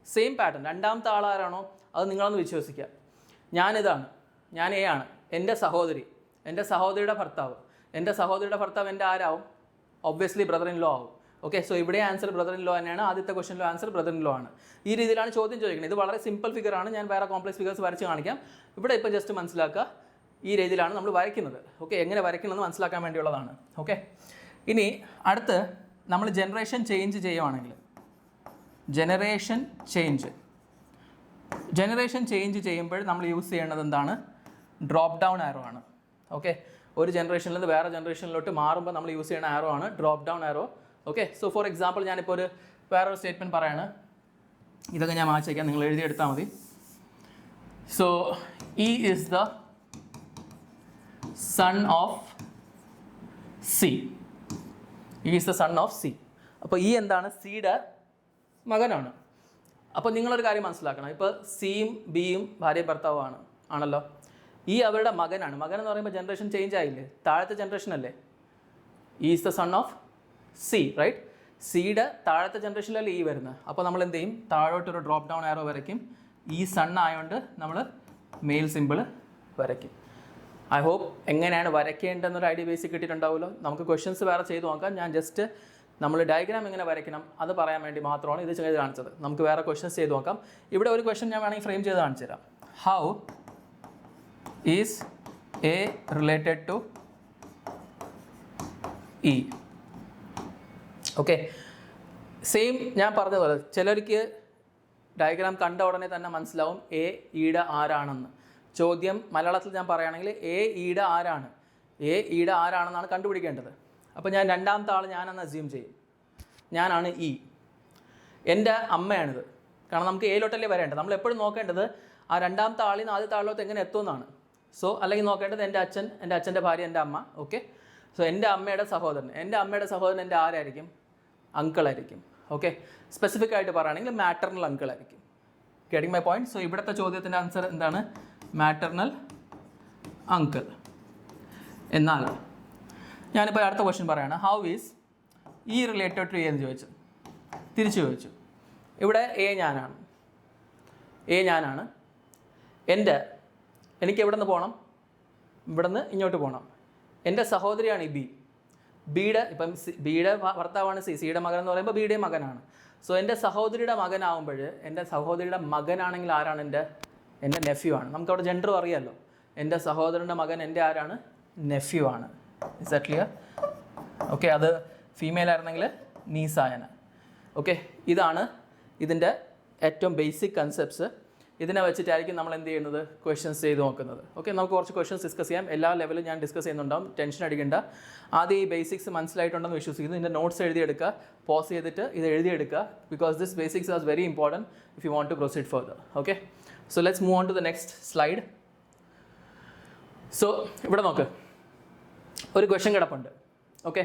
A: Same pattern. രണ്ടാമത്തെ ആൾ ആരാണോ അത് നിങ്ങളൊന്ന് വിശ്വസിക്കുക. ഞാനിതാണ്, ഞാൻ എ ആണ്, എൻ്റെ സഹോദരി, എൻ്റെ സഹോദരിയുടെ ഭർത്താവ്, എൻ്റെ സഹോദരിയുടെ ഭർത്താവ് എൻ്റെ ആരാവും? ഒബ്വിയസ്ലി ബ്രദർ ഇൻ ലോ ആവും. ഓക്കെ, സോ ഇവിടെ ആൻസർ ബ്രദർ ഇൻ ലോ തന്നെയാണ്. ആദ്യത്തെ ക്വസ്റ്റ്യനിലോ ആൻസർ ബ്രദർ ഇൻ ലോ ആണ്. ഈ രീതിയിലാണ് ചോദ്യം ചോദിക്കുന്നത്. ഇത് വളരെ സിമ്പിൾ ഫിഗർ ആണ്. ഞാൻ വേറെ കോംപ്ലക്സ് ഫിഗേഴ്സ് വരച്ച് കാണിക്കാം. ഇവിടെ ഇപ്പോൾ ജസ്റ്റ് മനസ്സിലാക്കുക, ഈ രീതിയിലാണ് നമ്മൾ വരയ്ക്കുന്നത്. ഓക്കെ, എങ്ങനെ വരയ്ക്കണമെന്ന് മനസ്സിലാക്കാൻ വേണ്ടിയുള്ളതാണ്. ഓക്കെ, ഇനി അടുത്ത് നമ്മൾ ജനറേഷൻ ചേഞ്ച് ചെയ്യുവാണെങ്കിൽ, ജനറേഷൻ ചേഞ്ച് ചെയ്യുമ്പോൾ നമ്മൾ യൂസ് ചെയ്യേണ്ടത് എന്താണ്? ഡ്രോപ്പ് ഡൗൺ ആരോ ആണ്. ഓക്കെ, ഒരു ജനറേഷനിൽ നിന്ന് വേറെ ജനറേഷനിലോട്ട് മാറുമ്പോൾ നമ്മൾ യൂസ് ചെയ്യുന്ന ആരോ ആണ് drop down arrow. Okay, so for example ഞാനിപ്പോൾ വേറൊരു സ്റ്റേറ്റ്മെൻറ്റ് പറയാണ്. ഇതൊക്കെ ഞാൻ മാച്ചേക്കാം, നിങ്ങൾ എഴുതിയെടുത്താൽ മതി. So E is the son of C. Is the son of C. അപ്പോൾ ഈ എന്താണ്? സിയുടെ മകനാണ്. അപ്പോൾ നിങ്ങളൊരു കാര്യം മനസ്സിലാക്കണം. ഇപ്പോൾ സിയും ബിയും ഭാര്യ ഭർത്താവുമാണ് ആണല്ലോ. ഈ അവരുടെ മകനാണ്. മകൻ എന്ന് പറയുമ്പോൾ ജനറേഷൻ ചേഞ്ച് ആയില്ലേ? താഴത്തെ ജനറേഷൻ അല്ലേ? Is the son of C, right? സിയുടെ താഴത്തെ ജനറേഷനിലല്ലേ ഈ വരുന്നത്. അപ്പോൾ നമ്മൾ എന്ത് ചെയ്യും? താഴോട്ടൊരു ഡ്രോപ്പ് ഡൗൺ ആരോ വരയ്ക്കും. ഈ സൺ ആയതുകൊണ്ട് നമ്മൾ മെയിൽ സിമ്പിൾ വരയ്ക്കും. ഐ ഹോപ്പ് എങ്ങനെയാണ് വരയ്ക്കേണ്ടതെന്നൊരു ഐഡിയ ബേസിക് കിട്ടിയിട്ടുണ്ടാവുമല്ലോ. നമുക്ക് ക്വസ്റ്റ്യൻസ് വേറെ ചെയ്ത് നോക്കാം. ഞാൻ ജസ്റ്റ് നമ്മൾ ഡയഗ്രാം എങ്ങനെ വരയ്ക്കണം അത് പറയാൻ വേണ്ടി മാത്രമാണ് ഇത് ചെയ്ത് കാണിച്ചത്. നമുക്ക് വേറെ ക്വസ്റ്റ്യൻസ് ചെയ്ത് നോക്കാം. ഇവിടെ ഒരു ക്വസ്റ്റ്യൻ ഞാൻ വേണമെങ്കിൽ ഫ്രെയിം ചെയ്ത് കാണിച്ചു തരാം. How is A related to E? Okay, same ഞാൻ പറഞ്ഞതുപോലെ ചിലർക്ക് ഡയഗ്രാം കണ്ട ഉടനെ തന്നെ മനസ്സിലാവും എ ഈടെ ആരാണെന്ന്. ചോദ്യം മലയാളത്തിൽ ഞാൻ പറയുകയാണെങ്കിൽ എ ഈടെ ആരാണ്, എ ഈടെ ആരാണെന്നാണ് കണ്ടുപിടിക്കേണ്ടത്. അപ്പോൾ ഞാൻ രണ്ടാമത്തെ ആൾ ഞാനെന്ന് അസ്യൂം ചെയ്യും, ഞാനാണ് ഇ. എൻ്റെ അമ്മയാണിത്, കാരണം നമുക്ക് എയിലോട്ടല്ലേ വരേണ്ടത്. നമ്മൾ എപ്പോഴും നോക്കേണ്ടത് ആ രണ്ടാമത്തെ ആളിൽ നിന്ന് ആദ്യത്തെ ആളിലോട്ട് എങ്ങനെ എത്തുമെന്നാണ്. സോ അല്ലെങ്കിൽ നോക്കേണ്ടത് എൻ്റെ അച്ഛൻ, എൻ്റെ അച്ഛൻ്റെ ഭാര്യ, എൻ്റെ അമ്മ. ഓക്കെ, സോ എൻ്റെ അമ്മയുടെ സഹോദരൻ, എൻ്റെ അമ്മയുടെ സഹോദരൻ എൻ്റെ ആരായിരിക്കും? അങ്കിളായിരിക്കും. ഓക്കെ, സ്പെസിഫിക് ആയിട്ട് പറയുകയാണെങ്കിൽ മാറ്റർണൽ അങ്കിളായിരിക്കും. Getting my point? സോ ഇവിടുത്തെ ചോദ്യത്തിൻ്റെ ആൻസർ എന്താണ്? Maternal uncle. എന്നാൽ ഞാനിപ്പോൾ അടുത്ത ക്വസ്റ്റ്യൻ പറയുകയാണ്. How is E related to A എന്ന് ചോദിച്ചു, തിരിച്ചു ചോദിച്ചു. ഇവിടെ എ ഞാനാണ്, എനിക്ക് എവിടെ നിന്ന് പോകണം? ഇവിടെ നിന്ന് ഇങ്ങോട്ട് പോകണം. എൻ്റെ സഹോദരിയാണ് ഈ ബി. ബിയുടെ ഇപ്പം ബിയുടെ ഭർത്താവാണ് സി, സിയുടെ മകൻ എന്ന് പറയുമ്പോൾ ബിയുടെ മകനാണ്. സോ എൻ്റെ സഹോദരിയുടെ മകനാവുമ്പോൾ, എൻ്റെ സഹോദരിയുടെ മകനാണെങ്കിൽ ആരാണ്? എൻ്റെ നെഫ്യൂ ആണ്. നമുക്കവിടെ ജെൻഡറും അറിയാമല്ലോ. എൻ്റെ സഹോദരൻ്റെ മകൻ എൻ്റെ ആരാണ്? നെഫ്യൂ ആണ്. Is that clear? ഓക്കെ, അത് ഫീമെയിൽ ആയിരുന്നെങ്കിൽ നീസായന. ഓക്കെ, ഇതാണ് ഇതിൻ്റെ ഏറ്റവും ബേസിക് കൺസെപ്റ്റ്സ്. ഇതിനെ വെച്ചിട്ടായിരിക്കും നമ്മൾ എന്ത് ചെയ്യുന്നത്? ക്വസ്റ്റ്യൻസ് ചെയ്ത് നോക്കുന്നത്. ഓക്കെ, നമുക്ക് കുറച്ച് ക്വസ്റ്റ്യൻസ് ഡിസ്കസ് ചെയ്യാം. എല്ലാ ലെവലും ഞാൻ ഡിസ്കസ് ചെയ്യുന്നുണ്ടാവും, ടെൻഷൻ അടിക്കേണ്ട. ആദ്യം ഈ ബേസിക്സ് മനസ്സിലായിട്ടുണ്ടെന്ന് വിശ്വസിക്കുന്നു. ഇതിൻ്റെ നോട്ട്സ് എഴുതിയെടുക്കുക, പോസ് ചെയ്തിട്ട് ഇത് എഴുതിയെടുക്കുക. Because this basics are very important if you want to proceed further. Okay, so let's move on to the next slide. So ഇവിടെ നോക്ക്, ഒരു ക്വസ്റ്റ്യൻ കിടപ്പുണ്ട്. Okay,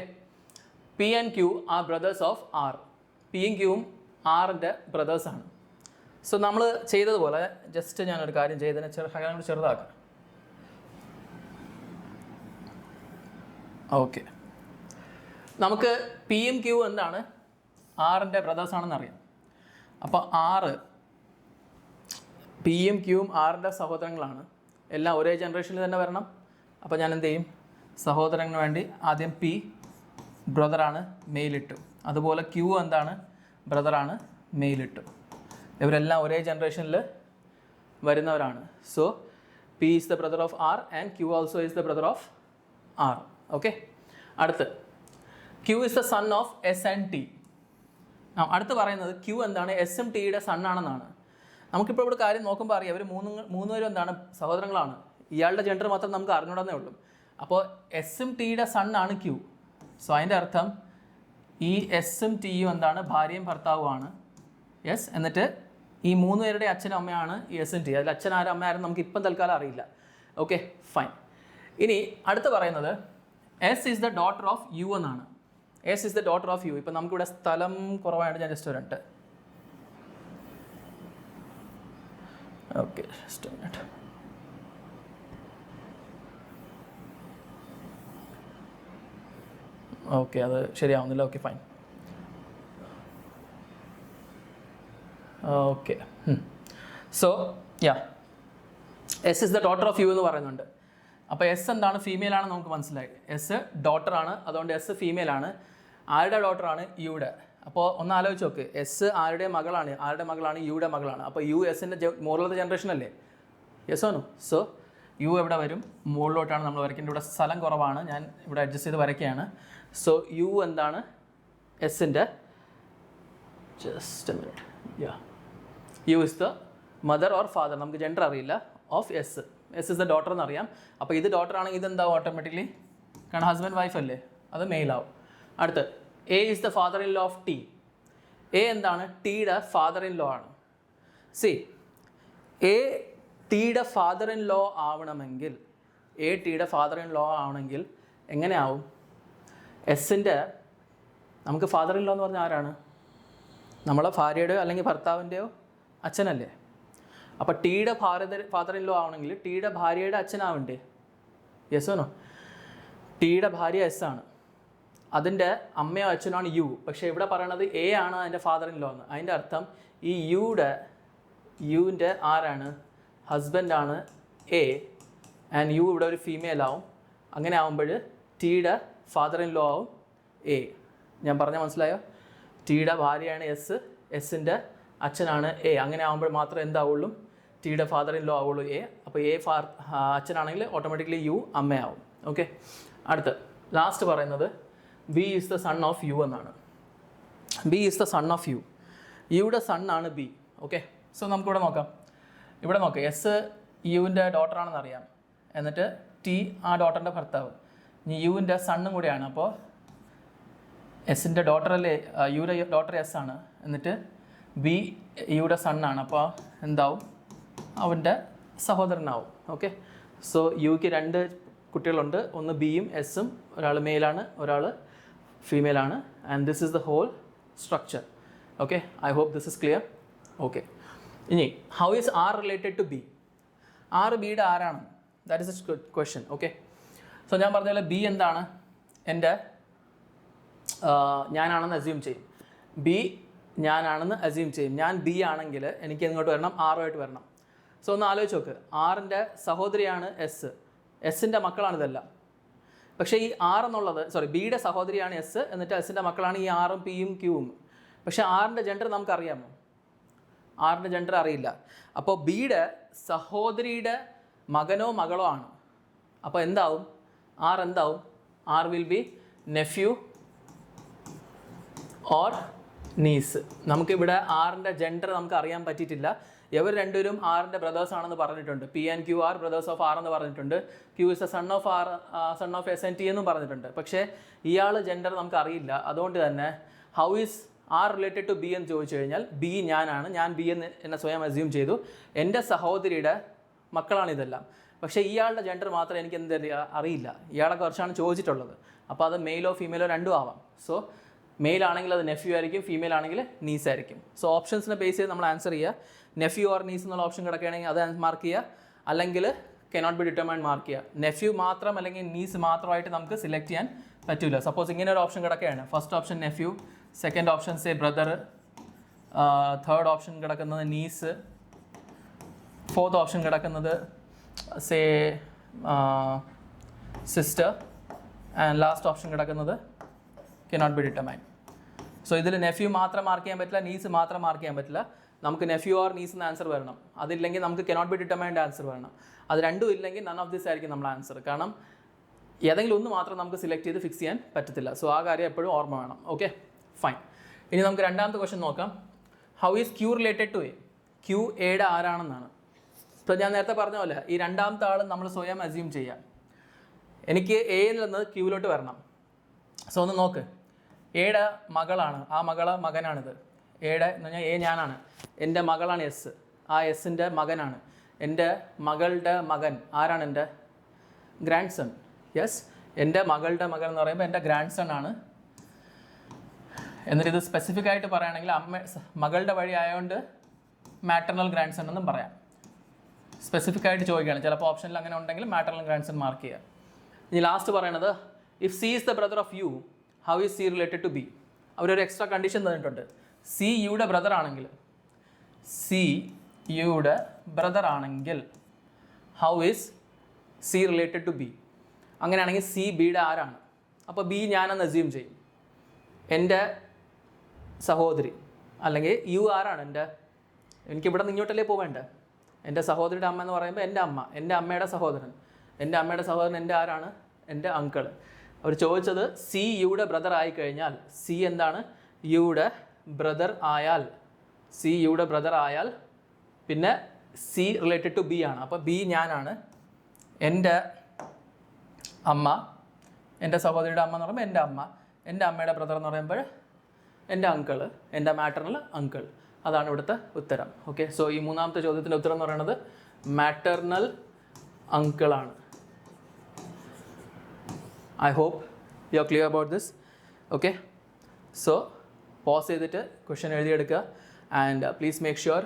A: P and Q R brothers of R. പിയും ക്യൂവും ആറിൻ്റെ ബ്രദേഴ്സാണ്. So നമ്മൾ ചെയ്തതുപോലെ just ഞാനൊരു കാര്യം ചെയ്തതിനെ ചെറുതാക്കാം. ഓക്കെ, നമുക്ക് പിയും ക്യൂ എന്താണ്? ആറിൻ്റെ ബ്രദേഴ്സാണെന്ന് അറിയാം. അപ്പോൾ പിയും ക്യൂവും ആറിൻ്റെ സഹോദരങ്ങളാണ്. എല്ലാം ഒരേ ജനറേഷനിൽ തന്നെ വരണം. അപ്പോൾ ഞാൻ എന്ത് ചെയ്യും? സഹോദരന് വേണ്ടി ആദ്യം പി ബ്രദറാണ്, മെയിലിട്ടു. അതുപോലെ ക്യൂ എന്താണ്? ബ്രദറാണ്, മെയിലിട്ടു. ഇവരെല്ലാം ഒരേ ജനറേഷനിൽ വരുന്നവരാണ്. So P is the brother of R and Q also is the brother of R. Okay, അടുത്ത് Q is the son of S and T. അടുത്ത് പറയുന്നത് ക്യൂ എന്താണ്? എസും ടിയുടെ സണ്ണാണെന്നാണ്. നമുക്കിപ്പോൾ ഇവിടെ കാര്യം നോക്കുമ്പോൾ അറിയാം, ഇവർ മൂന്നുപേരും എന്താണ്? സഹോദരങ്ങളാണ്. ഇയാളുടെ ജെൻഡർ മാത്രം നമുക്ക് അറിഞ്ഞുകൂടാന്നേ ഉള്ളൂ. അപ്പോൾ എസും ടിയുടെ സണ്ണാണ് ക്യൂ. സോ അതിൻ്റെ അർത്ഥം ഈ എസും ടിയും എന്താണ്? ഭാര്യയും ഭർത്താവുമാണ്. യെസ്, എന്നിട്ട് ഈ മൂന്ന് പേരുടെ അച്ഛനും അമ്മയാണ് ഈ എസും ടി. അതിൽ അച്ഛൻ ആരും അമ്മ ആരും നമുക്ക് ഇപ്പം തൽക്കാലം അറിയില്ല. Okay, fine. ഇനി അടുത്ത് പറയുന്നത് S is the daughter of U എന്നാണ്. S is the daughter of U. ഇപ്പം നമുക്കിവിടെ സ്ഥലം കുറവായിട്ട് ഞാൻ ജസ്റ്റ് വരട്ടെ. Okay, just minute. ഓക്കെ, അത് ശരിയാവുന്നില്ല. Okay, fine. Okay, so yeah, S is the daughter of U എന്ന് പറയുന്നുണ്ട്. അപ്പോൾ എസ് എന്താണ്? ഫീമെയിൽ ആണ്, നമുക്ക് മനസ്സിലായി. എസ് ഡോട്ടറാണ്, അതുകൊണ്ട് എസ് ഫീമെയിൽ ആണ്. ആരുടെ ഡോട്ടറാണ്? യുയുടെ. അപ്പോൾ ഒന്ന് ആലോചിച്ച് നോക്ക്, എസ് ആരുടെ മകളാണ്? യുയുടെ മകളാണ്. അപ്പോൾ യു എസിൻ്റെ മുകളിലത്തെ ജനറേഷൻ അല്ലേ? Yes or no? So U എവിടെ വരും? മുകളിലോട്ടാണ് നമ്മൾ വരയ്ക്കേണ്ടത്. ഇവിടെ സ്ഥലം കുറവാണ്, ഞാൻ ഇവിടെ അഡ്ജസ്റ്റ് ചെയ്ത് വരയ്ക്കുകയാണ്. സോ യു എന്താണ്? എസിൻ്റെ, just minute, yeah, U is the mother or father, നമുക്ക് ജെൻഡർ അറിയില്ല, of S. S is the daughter എന്നറിയാം. അപ്പോൾ ഇത് ഡോട്ടർ ആണെങ്കിൽ ഇതെന്താവും? ഓട്ടോമാറ്റിക്കലി, കാരണം ഹസ്ബൻഡ് വൈഫ് അല്ലേ, അത് മെയിലാവും. അടുത്ത് A is the father in law of T. A എന്താണ്? ടിയുടെ ഫാദർ ഇൻ ലോ ആണ്. സി, എ ടിയുടെ ഫാദർ ഇൻ ലോ ആവണമെങ്കിൽ, എങ്ങനെയാവും? എസിൻ്റെ, നമുക്ക് ഫാദർ ഇൻ ലോ എന്ന് പറഞ്ഞാൽ ആരാണ്? നമ്മളെ ഭാര്യയുടെയോ അല്ലെങ്കിൽ ഭർത്താവിൻ്റെയോ അച്ഛനല്ലേ? അപ്പോൾ ടിയുടെ ഫാദർ ഇൻ ലോ ആവണമെങ്കിൽ ടിയുടെ ഭാര്യയുടെ അച്ഛനാവണ്ടേ? Yes or no? ടിയുടെ ഭാര്യ എസ് ആണ്, അതിൻ്റെ അമ്മയോ അച്ഛനാണ് യു. പക്ഷേ ഇവിടെ പറയണത് എ ആണ് അതിൻ്റെ ഫാദർ ഇൻ ലോ എന്ന്. അതിൻ്റെ അർത്ഥം ഈ യുവിൻ്റെ ആരാണ്? ഹസ്ബൻഡാണ് എ, ആൻഡ് യു ഇവിടെ ഒരു ഫീമെയിൽ ആവും. അങ്ങനെ ആവുമ്പോൾ ടിയുടെ ഫാദർ ഇൻ ലോ ആവും എ. ഞാൻ പറഞ്ഞാൽ മനസ്സിലായോ? ടിയുടെ ഭാര്യയാണ് എസ്, എസിൻ്റെ അച്ഛനാണ് എ. അങ്ങനെ ആകുമ്പോൾ മാത്രമേ എന്താവുള്ളൂ? ടിയുടെ ഫാദർ ഇൻ ലോ ആവുള്ളൂ എ. അപ്പോൾ എ അച്ഛനാണെങ്കിൽ ഓട്ടോമാറ്റിക്കലി യു അമ്മയാവും. ഓക്കെ, അടുത്ത് ലാസ്റ്റ് പറയുന്നത് B is the son of U എന്നാണ്. B is the son of U. യുടെ സണ്ണാണ് ബി. ഓക്കെ, സോ നമുക്കിവിടെ നോക്കാം. ഇവിടെ നോക്കാം, എസ് യുവിൻ്റെ ഡോട്ടറാണെന്ന് അറിയാം, എന്നിട്ട് ടി ആ ഡോട്ടറിൻ്റെ ഭർത്താവ്, ഇനി യുവിൻ്റെ സണ്ണും കൂടിയാണ്. അപ്പോൾ എസിൻ്റെ ഡോട്ടറല്ലേ, യുടെ ഡോട്ടർ എസ് ആണ്, എന്നിട്ട് ബി യുടെ സണ്ണാണ്. അപ്പോൾ എന്താവും, അവൻ്റെ സഹോദരനാവും. ഓക്കെ, സോ യുക്ക് 2 കുട്ടികളുണ്ട്, ഒന്ന് ബിയും എസും, ഒരാൾ മെയിലാണ് ഒരാൾ ഫീമെയിലാണ്. And this is the whole structure. Okay, I hope this is clear. Okay, ഇനി how is R related to B? R ബിയുടെ ആരാണ്? That is a question. Okay, so ഞാൻ പറഞ്ഞ പോലെ ബി എന്താണ്, എൻ്റെ ഞാനാണെന്ന് അസ്യൂം ചെയ്യും. ബി ഞാനാണെന്ന് അസ്യൂം ചെയ്യും. ഞാൻ ബി ആണെങ്കിൽ എനിക്ക് എങ്ങോട്ട് വരണം, ആറുമായിട്ട് വരണം. സോ ഒന്ന് ആലോചിച്ച് നോക്ക്, ആറിൻ്റെ സഹോദരിയാണ് എസ്, എസിൻ്റെ മക്കളാണ് ഇതെല്ലാം. പക്ഷേ ഈ ആർ എന്നുള്ളത്, ബിയുടെ സഹോദരിയാണ് എസ്, എന്നിട്ട് എസിൻ്റെ മക്കളാണ് ഈ ആറും പിയും ക്യൂവും. പക്ഷേ ആറിൻ്റെ ജെൻഡർ നമുക്കറിയാമോ? ആറിൻ്റെ ജെൻഡർ അറിയില്ല. അപ്പോൾ ബിയുടെ സഹോദരിയുടെ മകനോ മകളോ ആണ്. അപ്പോൾ എന്താവും, ആർ എന്താവും? R will be nephew or niece. നമുക്കിവിടെ ആറിൻ്റെ ജെൻഡർ നമുക്ക് അറിയാൻ പറ്റിയിട്ടില്ല. ഇവർ രണ്ടുപേരും ആറിൻ്റെ ബ്രദേഴ്സ് ആണെന്ന് പറഞ്ഞിട്ടുണ്ട്. P and Q R brothers of R എന്ന് പറഞ്ഞിട്ടുണ്ട്. Q is a son of R, son of S and T എന്നും പറഞ്ഞിട്ടുണ്ട്. പക്ഷേ ഇയാൾ ജെൻഡർ നമുക്ക് അറിയില്ല. അതുകൊണ്ട് തന്നെ how is R related to B എന്ന് ചോദിച്ചു കഴിഞ്ഞാൽ ബി ഞാനാണ്, ഞാൻ ബി എന്ന് എന്നെ സ്വയം അസ്യൂം ചെയ്തു. എൻ്റെ സഹോദരിയുടെ മക്കളാണ് ഇതെല്ലാം. പക്ഷേ ഇയാളുടെ ജെൻഡർ മാത്രം എനിക്ക് അറിയില്ല. ഇയാളെ കുറിച്ചാണ് ചോദിച്ചിട്ടുള്ളത്. അപ്പോൾ അത് മെയിലോ ഫീമെയിലോ രണ്ടും ആവാം. സോ മെയിൽ ആണെങ്കിൽ അത് നെഫ്യൂ ആയിരിക്കും, ഫീമെയിൽ ആണെങ്കിൽ നീസ് ആയിരിക്കും. സോ ഓപ്ഷൻസിനെ ബേസ് ചെയ്ത് നമ്മൾ ആൻസർ ചെയ്യുക. നെഫ്യൂ ഓർ നീസ് എന്നുള്ള ഓപ്ഷൻ കിടക്കുകയാണെങ്കിൽ അത് മാർക്ക് ചെയ്യുക, അല്ലെങ്കിൽ കനോട്ട് ബി ഡിറ്റർമൈൻഡ് മാർക്ക് ചെയ്യുക. നെഫ്യൂ മാത്രം അല്ലെങ്കിൽ നീസ് മാത്രമായിട്ട് നമുക്ക് സെലക്ട് ചെയ്യാൻ പറ്റില്ല. സപ്പോസ് ഇങ്ങനെ ഒരു ഓപ്ഷൻ കിടക്കുകയാണ്, first option nephew, second option say brother, third option കിടക്കുന്നത് നീസ്, ഫോർത്ത് ഓപ്ഷൻ കിടക്കുന്നത് say sister, and last option കിടക്കുന്നത് കനോട്ട് ബി ഡിറ്റർമൈൻഡ്. സോ ഇതിൽ നെഫ്യൂ മാത്രം മാർക്ക് ചെയ്യാൻ പറ്റില്ല, നീസ് മാത്രം മാർക്ക് ചെയ്യാൻ പറ്റില്ല. നമുക്ക് നെഫ്യൂ ഓർ നീസ് എന്ന ആൻസർ വരണം. അതില്ലെങ്കിൽ നമുക്ക് കനോട്ട് ബി ഡിറ്റർമൈൻഡ് ആൻസർ വരണം. അത് രണ്ടും ഇല്ലെങ്കിൽ നൺ ഓഫ് ദിസ് ആയിരിക്കും നമ്മൾ ആൻസർ. കാരണം ഏതെങ്കിലും ഒന്ന് മാത്രം നമുക്ക് സെലക്ട് ചെയ്ത് ഫിക്സ് ചെയ്യാൻ പറ്റത്തില്ല. സോ ആ കാര്യം എപ്പോഴും ഓർമ്മ വേണം. Okay, fine. ഇനി നമുക്ക് രണ്ടാമത്തെ ക്വസ്റ്റ്യൻ നോക്കാം. How is Q related to A? Q എയുടെ ആരാണെന്നാണ്. ഇപ്പോൾ ഞാൻ നേരത്തെ പറഞ്ഞ പോലെ ഈ രണ്ടാമത്തെ ആൾ നമ്മൾ സ്വയം അസ്യൂം ചെയ്യാം. എനിക്ക് എയിൽ നിന്ന് ക്യൂവിലോട്ട് വരണം. സോ ഒന്ന് നോക്ക്, എയുടെ മകളാണ്, ആ മകനാണിത്. എയുടെ എന്ന് പറഞ്ഞാൽ എ ഞാനാണ്, എൻ്റെ മകളാണ് എസ്, ആ എസിൻ്റെ മകനാണ്. എൻ്റെ മകളുടെ മകൻ ആരാണ്? എൻ്റെ ഗ്രാൻഡ് സൺ. യെസ്, എൻ്റെ മകളുടെ മകൻ എന്ന് പറയുമ്പോൾ എൻ്റെ ഗ്രാൻഡ് സൺ ആണ്. എന്നിട്ട് ഇത് സ്പെസിഫിക് ആയിട്ട് പറയുകയാണെങ്കിൽ മകളുടെ വഴി ആയതുകൊണ്ട് മാറ്റർണൽ ഗ്രാൻഡ് സൺ എന്നും പറയാം. സ്പെസിഫിക് ആയിട്ട് ചോദിക്കുകയാണ്, ചിലപ്പോൾ ഓപ്ഷനിൽ അങ്ങനെ ഉണ്ടെങ്കിൽ മാറ്റർണൽ ഗ്രാൻഡ് സൺ മാർക്ക് ചെയ്യുക. ഇനി ലാസ്റ്റ് പറയണത്, if C is the brother of U, how is C related to B? അവരൊരു എക്സ്ട്രാ കണ്ടീഷൻ തന്നിട്ടുണ്ട്. സി യുടെ ബ്രദർ ആണെങ്കിൽ, സി യുടെ ബ്രദർ ആണെങ്കിൽ how is C related to B? അങ്ങനെയാണെങ്കിൽ സി ബിയുടെ ആരാണ്? അപ്പോൾ ബി ഞാനെന്ന് അസ്യൂം ചെയ്യും, എൻ്റെ സഹോദരി. അല്ലെങ്കിൽ യു ആരാണ്? എനിക്കിവിടെ നിന്ന് ഇങ്ങോട്ടല്ലേ പോവേണ്ടത്? എൻ്റെ സഹോദരിയുടെ അമ്മ എന്ന് പറയുമ്പോൾ എൻ്റെ അമ്മ, എൻ്റെ അമ്മയുടെ സഹോദരൻ. എൻ്റെ അമ്മയുടെ സഹോദരൻ എൻ്റെ ആരാണ്? എൻ്റെ അങ്കിൾ. അവർ ചോദിച്ചത് സി യുടെ ബ്രദർ ആയിക്കഴിഞ്ഞാൽ, സി എന്താണ്? യുടെ ബ്രദർ ആയാൽ, സി യുടെ ബ്രദർ ആയാൽ പിന്നെ സി റിലേറ്റഡ് ടു ബി ആണ്. അപ്പോൾ ബി ഞാനാണ്, എൻ്റെ അമ്മ, എൻ്റെ സഹോദരിയുടെ അമ്മ എന്ന് പറയുമ്പോൾ എൻ്റെ അമ്മ, എൻ്റെ അമ്മയുടെ ബ്രദർ എന്ന് പറയുമ്പോൾ എൻ്റെ അങ്കിള്, എൻ്റെ മാറ്റർണൽ അങ്കിൾ. അതാണ് ഇവിടുത്തെ ഉത്തരം. ഓക്കെ, സോ ഈ മൂന്നാമത്തെ ചോദ്യത്തിൻ്റെ ഉത്തരം എന്ന് പറയുന്നത് മാറ്റർണൽ അങ്കിളാണ്. I hope you are clear about this. Okay, so pause ചെയ്തിട്ട് ക്വസ്റ്റ്യൻ എഴുതിയെടുക്കുക. ആൻഡ് പ്ലീസ് മേക്ക് ഷുവർ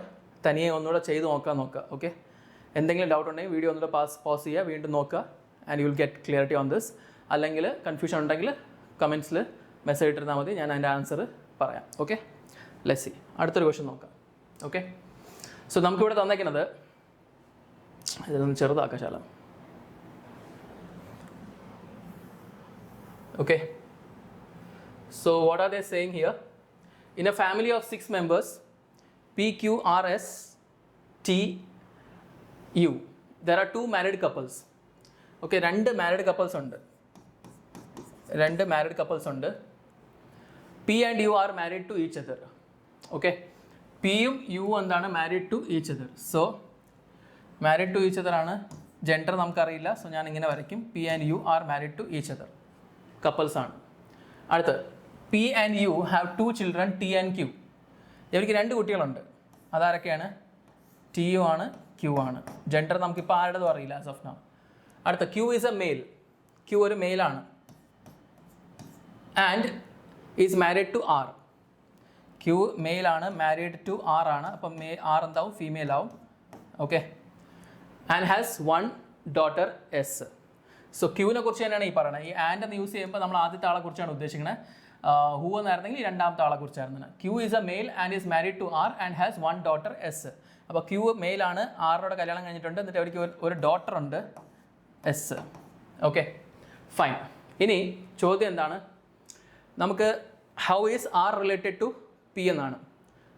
A: തനിയെ ഒന്നുകൂടെ ചെയ്ത് നോക്കുക. ഓക്കെ, എന്തെങ്കിലും ഡൗട്ട് ഉണ്ടെങ്കിൽ വീഡിയോ ഒന്നുകൂടെ പോസ് ചെയ്യുക, വീണ്ടും നോക്കുക. And you will get clarity on this. അല്ലെങ്കിൽ കൺഫ്യൂഷൻ ഉണ്ടെങ്കിൽ കമൻറ്റ്സിൽ മെസ്സേജ് ഇട്ടിരുന്നാൽ മതി, ഞാൻ അതിൻ്റെ ആൻസർ പറയാം. Okay, let's see. അടുത്തൊരു ക്വസ്റ്റ്യൻ നോക്കാം. ഓക്കെ, സോ നമുക്കിവിടെ തന്നേക്കുന്നത്, ഇതൊന്ന് ചെറുതാക്കാം ശാലം. Okay, so what are they saying here? In a family of 6 members, P, Q, R, S, T, U, there are 2 married couples. Okay, 2 married couples ഉണ്ട്. 2 married couples ഉണ്ട്. P and U are married to each other. Okay, പിയും U എന്താണ് married to each other. So married to each other ആണ്. Gender നമുക്കറിയില്ല, so ഞാൻ ഇങ്ങനെ വരയ്ക്കും. P and U are married to each other, couples ആണ്. അടുത്ത് P and U have 2 children T and Q. ഇവർക്ക് 2 കുട്ടികളുണ്ട്. അതാരൊക്കെയാണ്? ടി യു ആണ്, ക്യൂ ആണ്. ജെൻഡർ നമുക്കിപ്പോൾ ആരുടേതും അറിയില്ല ആസ് ഓഫ് നൗ. അടുത്ത Q is a male. Q ഒരു മെയിലാണ്. And is married to R. Q മെയിലാണ്, മാരീഡ് ടു ആർ ആണ്. അപ്പം ആർ എന്താവും? ഫീമെയിൽ ആവും. Okay. And has 1 daughter S. So ക്യൂവിനെ കുറിച്ച് തന്നെയാണ് ഈ പറയുന്നത്. ഈ ആൻഡ് എന്ന് യൂസ് ചെയ്യുമ്പോൾ നമ്മൾ ആദ്യത്തെ ആളെ കുറിച്ചാണ് ഉദ്ദേശിക്കുന്നത്. ഹൂ എന്നായിരുന്നെങ്കിൽ രണ്ടാമത്തെ ആളെ കുറിച്ചായിരുന്നു. Q is a male and is married to R and has 1 daughter S. അപ്പോൾ ക്യൂ മെയിലാണ്, ആറിനോട് കല്യാണം കഴിഞ്ഞിട്ടുണ്ട്, എന്നിട്ട് അവർക്ക് ഒരു ഡോട്ടർ ഉണ്ട്, എസ്. Okay, fine. ഇനി ചോദ്യം എന്താണ്? നമുക്ക് how is R related to P എന്നാണ്.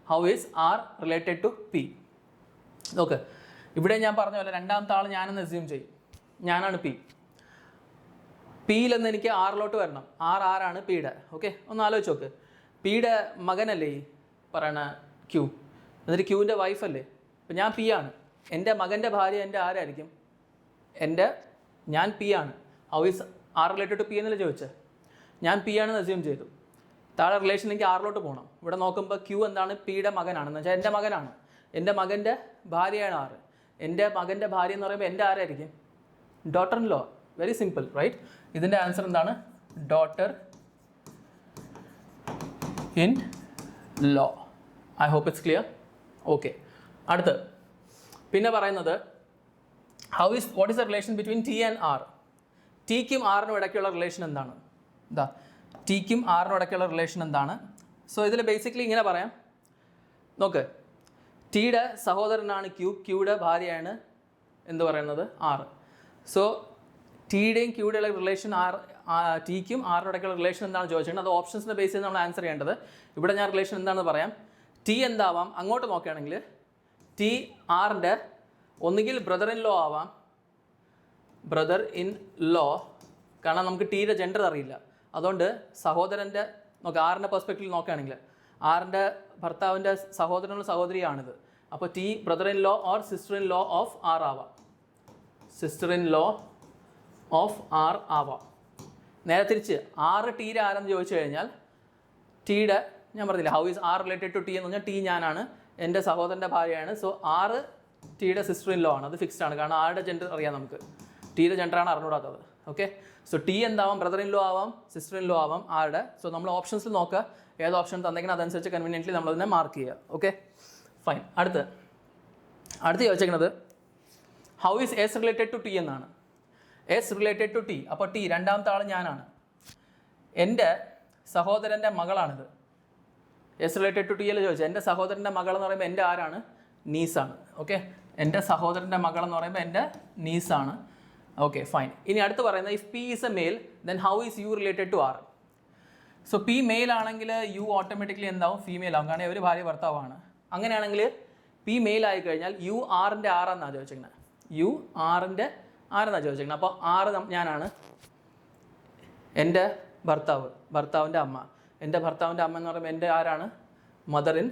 A: How is R related to P? Okay, ഇവിടെ ഞാൻ പറഞ്ഞ പോലെ രണ്ടാമത്തെ ആൾ ഞാനെന്ന് അസ്യൂം ചെയ്യും. ഞാനാണ് പി. പിയിലെന്ന് എനിക്ക് ആറിലോട്ട് വരണം. ആരാണ് പിയുടെ? ഓക്കെ, ഒന്ന് ആലോചിച്ച് നോക്ക്. പിയുടെ മകനല്ലേ ഈ പറയണ ക്യൂ, എന്നിട്ട് ക്യൂവിൻ്റെ വൈഫല്ലേ? ഇപ്പം ഞാൻ പി ആണ്. എൻ്റെ മകൻ്റെ ഭാര്യ എൻ്റെ ആരായിരിക്കും? ഞാൻ പി ആണ്. How is R related to P എന്നല്ലേ ചോദിച്ചത്? ഞാൻ പി ആണെന്ന് അസ്യൂം ചെയ്തു. താഴെ റിലേഷൻ എനിക്ക് ആറിലോട്ട് പോകണം. ഇവിടെ നോക്കുമ്പോൾ ക്യൂ എന്താണ്? പിയുടെ മകനാണെന്ന് വെച്ചാൽ എൻ്റെ മകനാണ്. എൻ്റെ മകൻ്റെ ഭാര്യയാണ് ആറ്. എൻ്റെ മകൻ്റെ ഭാര്യ എന്ന് പറയുമ്പോൾ എൻ്റെ ആരായിരിക്കും? Daughter in law. Very simple, right? ഇതിൻ്റെ ആൻസർ എന്താണ്? Daughter in law. I hope it's clear. Okay, അടുത്ത് പിന്നെ പറയുന്നത് what is the relation between T and R? ടിക്കും ആറിനും ഇടയ്ക്കുള്ള റിലേഷൻ എന്താണ്? ഇതാ, ടിക്കും ആറിനും ഇടയ്ക്കുള്ള റിലേഷൻ എന്താണ്? സോ ഇതിൽ ബേസിക്കലി ഇങ്ങനെ പറയാം. നോക്ക്, ടിയുടെ സഹോദരനാണ് ക്യൂ, ക്യൂയുടെ ഭാര്യയാണ് എന്ത് പറയുന്നത്? ആറ്. സോ ടിയുടെയും ക്യൂയുടെയുള്ള റിലേഷൻ ടിക്കും ആറിനും ഇടയ്ക്കുള്ള റിലേഷൻ എന്താണ് ചോദിച്ചിട്ടുണ്ട്. അത് ഓപ്ഷൻസിൻ്റെ ബേസ് ചെയ്ത് നമ്മൾ ആൻസർ ചെയ്യേണ്ടത്. ഇവിടെ ഞാൻ റിലേഷൻ എന്താണെന്ന് പറയാം. ടി എന്താവാം? അങ്ങോട്ട് നോക്കുകയാണെങ്കിൽ ടി ആറിൻ്റെ ഒന്നുകിൽ ബ്രദർ ഇൻ ലോ ആവാം. ബ്രദർ ഇൻ ലോ, കാരണം നമുക്ക് ടിയുടെ ജെൻഡർ അറിയില്ല. അതുകൊണ്ട് സഹോദരൻ്റെ ആറിൻ്റെ പെർസ്പെക്റ്റീവിൽ നോക്കുകയാണെങ്കിൽ ആറിൻ്റെ ഭർത്താവിൻ്റെ സഹോദരനുള്ള സഹോദരിയാണിത്. അപ്പോൾ T brother in law or sister in law of R ആവാം. Sister in law of R ആവാം. നേരെ തിരിച്ച് ആറ് ടീയുടെ ആരെന്ന് ചോദിച്ചു കഴിഞ്ഞാൽ ടിയുടെ, ഞാൻ പറഞ്ഞില്ല how is R related to T എന്ന് പറഞ്ഞാൽ ടി ഞാനാണ്, എൻ്റെ സഹോദരൻ്റെ ഭാര്യയാണ്. സോ ആറ് ടിയുടെ സിസ്റ്റർ ഇൻ ലോ ആണ്. അത് ഫിക്സ്ഡ് ആണ്, കാരണം ആരുടെ ജെൻഡർ അറിയാം നമുക്ക്. ടിയുടെ ജെൻഡറാണ് അറിഞ്ഞൂടാത്തത്. ഓക്കെ, സോ ടി എന്താവാം? ബ്രദർ ഇൻ ലോ ആവാം, സിസ്റ്റർ ഇൻ ലോ ആവാം, ആരുടെ. സോ നമ്മൾ ഓപ്ഷൻസിൽ നോക്കുക, ഏത് ഓപ്ഷൻ തന്നെങ്കിലും അതനുസരിച്ച് കൺവീനിയൻ്റ്ലി നമ്മളതിനെ മാർക്ക് ചെയ്യുക. Okay, fine. അടുത്ത് ചോദിച്ചേക്കുന്നത് how is S related to T എന്നാണ്. S related to T. അപ്പോൾ ടി രണ്ടാമത്തെ ആൾ ഞാനാണ്, എൻ്റെ സഹോദരൻ്റെ മകളാണിത്. എസ് റിലേറ്റഡ് ടു ടി അല്ലേ ചോദിച്ചത്? എൻ്റെ സഹോദരൻ്റെ മകൾ എന്ന് പറയുമ്പോൾ എൻ്റെ ആരാണ്? നീസാണ്. ഓക്കെ, എൻ്റെ സഹോദരൻ്റെ മകൾ എന്ന് പറയുമ്പോൾ എൻ്റെ നീസാണ്. Okay, fine. ഇനി അടുത്ത് പറയുന്നത് if P is a male then how is U related to R? So P male ആണെങ്കിൽ യു ഓട്ടോമാറ്റിക്കലി എന്താവും? ഫീമെയിൽ ആവും, കാരണം ഇവർ ഭാര്യ ഭർത്താവാണ്. അങ്ങനെയാണെങ്കിൽ പി മെയിൽ ആയി കഴിഞ്ഞാൽ യു ആറിൻ്റെ ആറാന്നാണ് ചോദിച്ചിരിക്കുന്നത്. യു ആറിൻ്റെ ആരെന്നാണ് ചോദിച്ചിരിക്കുന്നത്. അപ്പോൾ ആറ് ഞാനാണ്, എൻ്റെ ഭർത്താവിൻ്റെ അമ്മ. എൻ്റെ ഭർത്താവിൻ്റെ അമ്മ എന്ന് പറയുമ്പോൾ എൻ്റെ ആരാണ്? Mother in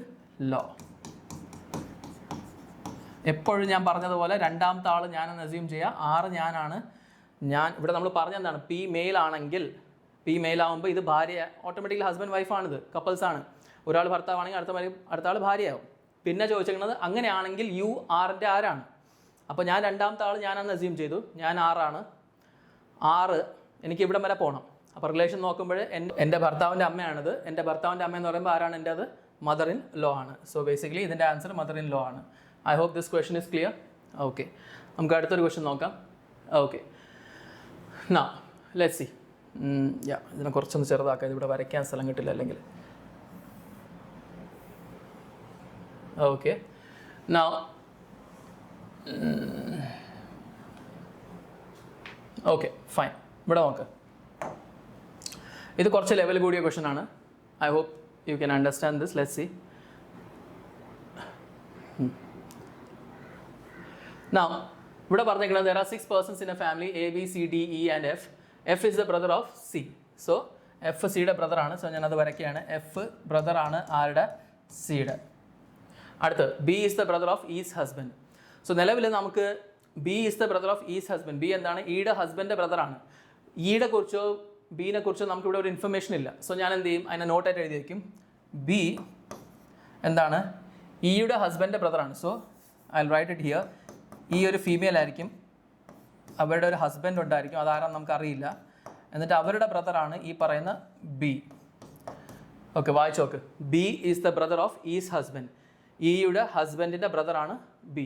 A: law. എപ്പോഴും ഞാൻ പറഞ്ഞതുപോലെ രണ്ടാമത്തെ ആൾ ഞാനെന്ന് അസ്യൂം ചെയ്യുക. ആറ് ഞാനാണ്. ഇവിടെ നമ്മൾ പറഞ്ഞെന്താണ്? പി മെയിൽ ആണെങ്കിൽ, പി മെയിൽ ആകുമ്പോൾ ഇത് ഭാര്യ, ഓട്ടോമാറ്റിക്കലി ഹസ്ബൻഡ് വൈഫാണിത്, കപ്പിൾസാണ്. ഒരാൾ ഭർത്താവാണെങ്കിൽ അടുത്ത ആൾ ഭാര്യയാവും. പിന്നെ ചോദിച്ചിരിക്കുന്നത് അങ്ങനെയാണെങ്കിൽ യു ആറിൻ്റെ ആരാണ്? അപ്പോൾ ഞാൻ രണ്ടാമത്തെ ആൾ ഞാനെന്ന് അസ്യൂം ചെയ്തു. ഞാൻ ആറാണ്. ആറ് എനിക്ക് ഇവിടം വരെ പോകണം. അപ്പോൾ റിലേഷൻ നോക്കുമ്പോൾ എൻ്റെ ഭർത്താവിൻ്റെ അമ്മയാണിത്. എൻ്റെ ഭർത്താവിൻ്റെ അമ്മ എന്ന് പറയുമ്പോൾ ആരാണ്? എൻ്റെ അത് മദർ ഇൻ ലോ ആണ്. സോ ബേസിക്കലി ഇതിൻ്റെ ആൻസർ മദർ ഇൻ ലോ ആണ്. I hope this question is clear. Okay, നമുക്ക് അടുത്തൊരു ക്വസ്റ്റൻ നോക്കാം. ഓക്കെ, നാ ലെറ്റ്സ് സീ. ഇതിനെ കുറച്ചൊന്ന് ചെറുതാക്കാം, ഇതിവിടെ വരയ്ക്കാൻ സ്ഥലം കിട്ടില്ല അല്ലെങ്കിൽ. ഓക്കെ, നാ ഓക്കെ, ഫൈൻ. ഇവിടെ നോക്ക്, ഇത് കുറച്ച് ലെവൽ കൂടിയ ക്വസ്റ്റൻ ആണ്. I hope you can understand this. Let's see. Now, ഇവിടെ പറഞ്ഞിരിക്കുന്നത് there are 6 persons in a family A, B, C, D, E and F. F is the brother of C. So, F സിയുടെ ബ്രദറാണ്. So ഞാനത് വരയ്ക്കുകയാണ്. F ബ്രദറാണ് ആരുടെ? സിയുടെ. അടുത്ത് B is the brother of E's husband. So നിലവിൽ നമുക്ക് B is the brother of E's husband, B എന്താണ്, ഈയുടെ ഹസ്ബൻഡിൻ്റെ ബ്രദറാണ്. ഈയുടെ കുറിച്ചോ ബീനെ കുറിച്ചോ നമുക്കിവിടെ ഒരു ഇൻഫർമേഷൻ ഇല്ല. സോ ഞാൻ എന്ത് ചെയ്യും, അതിനെ നോട്ടായിട്ട് എഴുതി വയ്ക്കും. ബി എന്താണ്, ഈയുടെ ഹസ്ബൻഡിൻ്റെ ബ്രദറാണ്. So I write it here. E ഒരു ഫീമെയിൽ ആയിരിക്കും, അവരുടെ ഒരു ഹസ്ബൻഡ് ഉണ്ടായിരിക്കും, അതാരാന്ന് നമുക്കറിയില്ല. എന്നിട്ട് അവരുടെ ബ്രദറാണ് ഈ പറയുന്ന ബി. ഓക്കെ, വായിച്ചു നോക്ക്. B is the brother of E's husband. ഈയുടെ ഹസ്ബൻഡിൻ്റെ ബ്രദറാണ് ബി.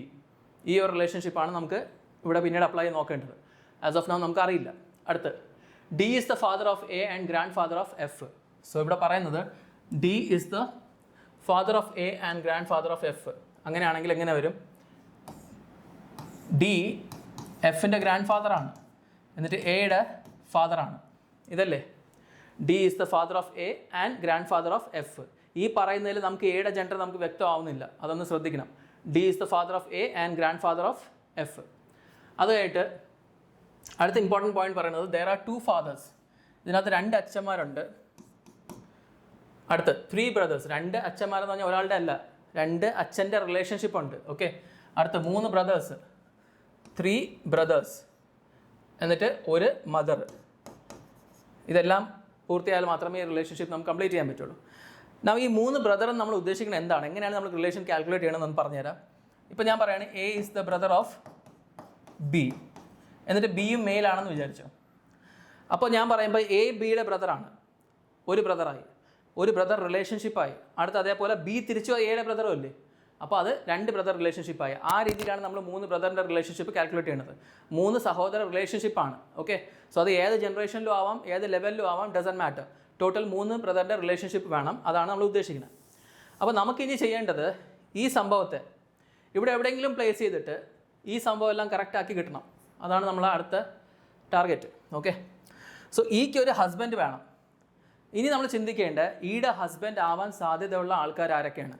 A: ഈ ഒരു റിലേഷൻഷിപ്പാണ് നമുക്ക് ഇവിടെ പിന്നീട് അപ്ലൈ ചെയ്ത് നോക്കേണ്ടത്. ആസ് ഓഫ് നൗ നമുക്കറിയില്ല. അടുത്ത് D is the father of A and grand father of F. So ഇവിടെ പറയുന്നത് D is the father of A and grand father of F. അങ്ങനെയാണെങ്കിൽ എങ്ങനെ വരും, ഡി എഫിൻ്റെ ഗ്രാൻഡ് ഫാദറാണ്, എന്നിട്ട് എയുടെ ഫാദറാണ്. ഇതല്ലേ, D is the father of A and grand father of F. ഈ പറയുന്നതിൽ നമുക്ക് എയുടെ ജെൻഡർ നമുക്ക് വ്യക്തമാവുന്നില്ല, അതൊന്ന് ശ്രദ്ധിക്കണം. D is the father of A and grand father of F. അത് കഴിഞ്ഞിട്ട് അടുത്ത ഇമ്പോർട്ടൻറ്റ് പോയിന്റ് പറയുന്നത് ദെയർ ആർ 2 fathers. ഇതിനകത്ത് 2 അച്ഛന്മാരുണ്ട്. അടുത്ത് 3 brothers. 2 അച്ഛന്മാരെന്ന് പറഞ്ഞാൽ ഒരാളുടെ അല്ല, 2 അച്ഛൻ്റെ റിലേഷൻഷിപ്പ് ഉണ്ട്. ഓക്കെ, അടുത്ത 3 brothers, 3 brothers, എന്നിട്ട് ഒരു മദർ. ഇതെല്ലാം പൂർത്തിയായാൽ മാത്രമേ ഈ റിലേഷൻഷിപ്പ് നമുക്ക് കംപ്ലീറ്റ് ചെയ്യാൻ പറ്റുള്ളൂ. നമ്മൾ ഈ 3 ബ്രദറും നമ്മൾ ഉദ്ദേശിക്കുന്നത് എന്താണ്, എങ്ങനെയാണ് നമ്മൾ റിലേഷൻ കാൽക്കുലേറ്റ് ചെയ്യണമെന്ന് പറഞ്ഞുതരാം. ഇപ്പോൾ ഞാൻ പറയുകയാണ് A is the brother of B, എന്നിട്ട് ബിയും മെയിലാണെന്ന് വിചാരിച്ചോ. അപ്പോൾ ഞാൻ പറയുമ്പോൾ എ ബിയുടെ ബ്രദറാണ്, ഒരു ബ്രദറായി, ഒരു ബ്രദർ റിലേഷൻഷിപ്പായി. അടുത്ത് അതേപോലെ ബി തിരിച്ചു എയുടെ ബ്രദറും അല്ലേ, അപ്പോൾ അത് 2 ബ്രദർ റിലേഷൻഷിപ്പായി. ആ രീതിയിലാണ് നമ്മൾ 3 ബ്രദറിൻ്റെ റിലേഷൻഷിപ്പ് കാൽക്കുലേറ്റ് ചെയ്യുന്നത്. 3 സഹോദര റിലേഷൻഷിപ്പാണ്. ഓക്കെ, സോ അത് ഏത് ജനറേഷനിലും ആവാം, ഏത് ലെവലിലും ആവാം, ഡസൻറ്റ് മാറ്റർ. ടോട്ടൽ 3 ബ്രദറിൻ്റെ റിലേഷൻഷിപ്പ് വേണം, അതാണ് നമ്മൾ ഉദ്ദേശിക്കുന്നത്. അപ്പോൾ നമുക്കിനി ചെയ്യേണ്ടത് ഈ സംഭവത്തെ ഇവിടെ എവിടെയെങ്കിലും പ്ലേസ് ചെയ്തിട്ട് ഈ സംഭവം എല്ലാം കറക്റ്റാക്കി കിട്ടണം. അതാണ് നമ്മളെ അടുത്ത ടാർഗറ്റ്. ഓക്കെ, സോ ഈക്ക് ഒരു ഹസ്ബൻഡ് വേണം. ഇനി നമ്മൾ ചിന്തിക്കേണ്ട ഈയുടെ ഹസ്ബൻഡ് ആവാൻ സാധ്യതയുള്ള ആൾക്കാർ ആരൊക്കെയാണ്.